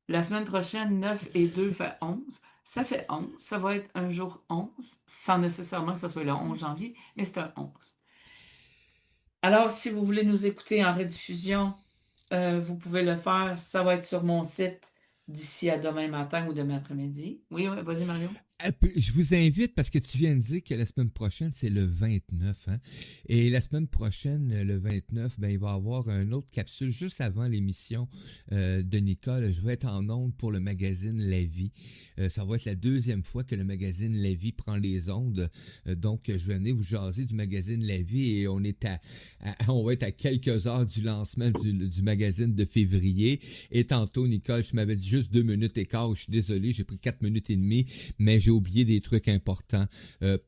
La semaine prochaine, 9 et 2 fait 11. Ça fait 11. Ça va être un jour 11, sans nécessairement que ça soit le 11 janvier, mais c'est un 11. Alors, si vous voulez nous écouter en rediffusion, vous pouvez le faire. Ça va être sur mon site d'ici à demain matin ou demain après-midi. Oui, vas-y, Mario. Je vous invite, parce que tu viens de dire que la semaine prochaine, c'est le 29. Hein? Et la semaine prochaine, le 29, il va y avoir une autre capsule juste avant l'émission de Nicole. Je vais être en ondes pour le magazine La Vie. Ça va être la deuxième fois que le magazine La Vie prend les ondes. Donc, je vais venir vous jaser du magazine La Vie et on va être à quelques heures du lancement du magazine de février. Et tantôt, Nicole, je m'avais dit juste 2 minutes et quart. Je suis désolé, j'ai pris 4 minutes et demie, mais j'ai oublié des trucs importants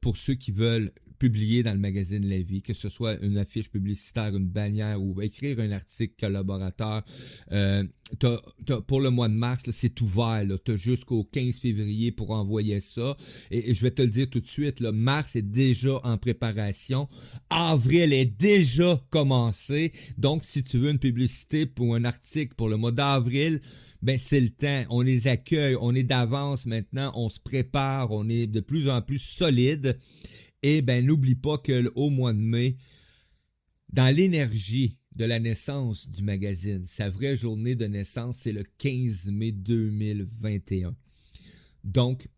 pour ceux qui veulent publier dans le magazine La Vie, que ce soit une affiche publicitaire, une bannière ou écrire un article collaborateur. Pour le mois de mars, là, c'est ouvert. Tu as jusqu'au 15 février pour envoyer ça. Et je vais te le dire tout de suite, là, mars est déjà en préparation. Avril est déjà commencé. Donc, si tu veux une publicité pour un article pour le mois d'avril, c'est le temps. On les accueille. On est d'avance maintenant. On se prépare. On est de plus en plus solide. Et n'oublie pas qu'au mois de mai, dans l'énergie de la naissance du magazine, sa vraie journée de naissance, c'est le 15 mai 2021. Donc,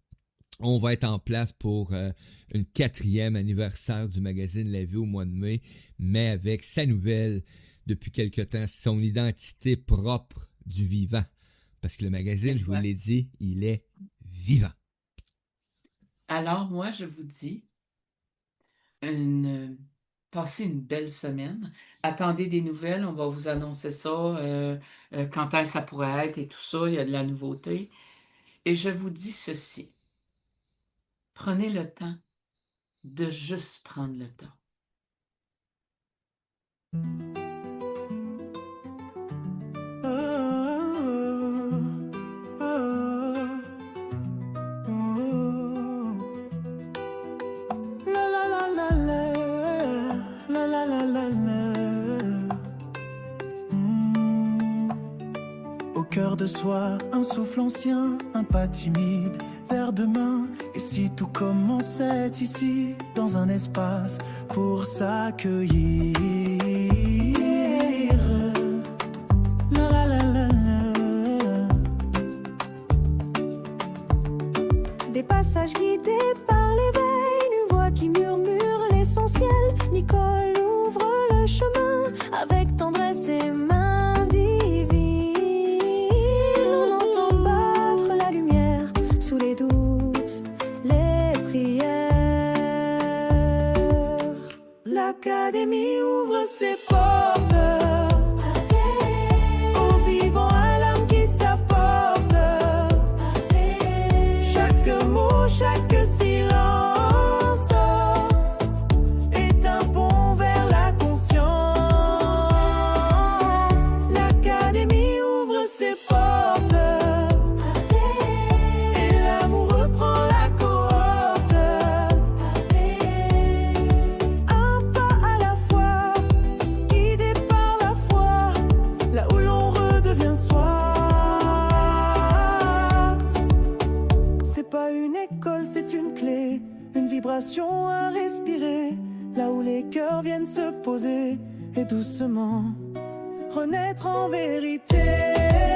on va être en place pour une 4e anniversaire du magazine La Vie au mois de mai, mais avec sa nouvelle, depuis quelque temps, son identité propre du vivant. Parce que le magazine, je vous l'ai dit, il est vivant. Alors, moi, je vous dis, passez une belle semaine. Attendez des nouvelles, on va vous annoncer ça, quand est-ce que ça pourrait être et tout ça, il y a de la nouveauté. Et je vous dis ceci, prenez le temps de juste prendre le temps. Cœur de soi, un souffle ancien, un pas timide vers demain. Et si tout commençait ici, dans un espace pour s'accueillir. La la la la la. Des passages guidés par l'éveil, une voix qui murmure l'essentiel. Nicole ouvre le chemin avec tendresse et main. L'Académie ouvre ses portes aux vivants à l'âme qui s'apporte. Chaque mot, chaque silence est un pont vers la conscience. L'Académie ouvre ses portes et l'amour reprend la cohorte. C'est une clé, une vibration à respirer, là où les cœurs viennent se poser et doucement renaître en vérité.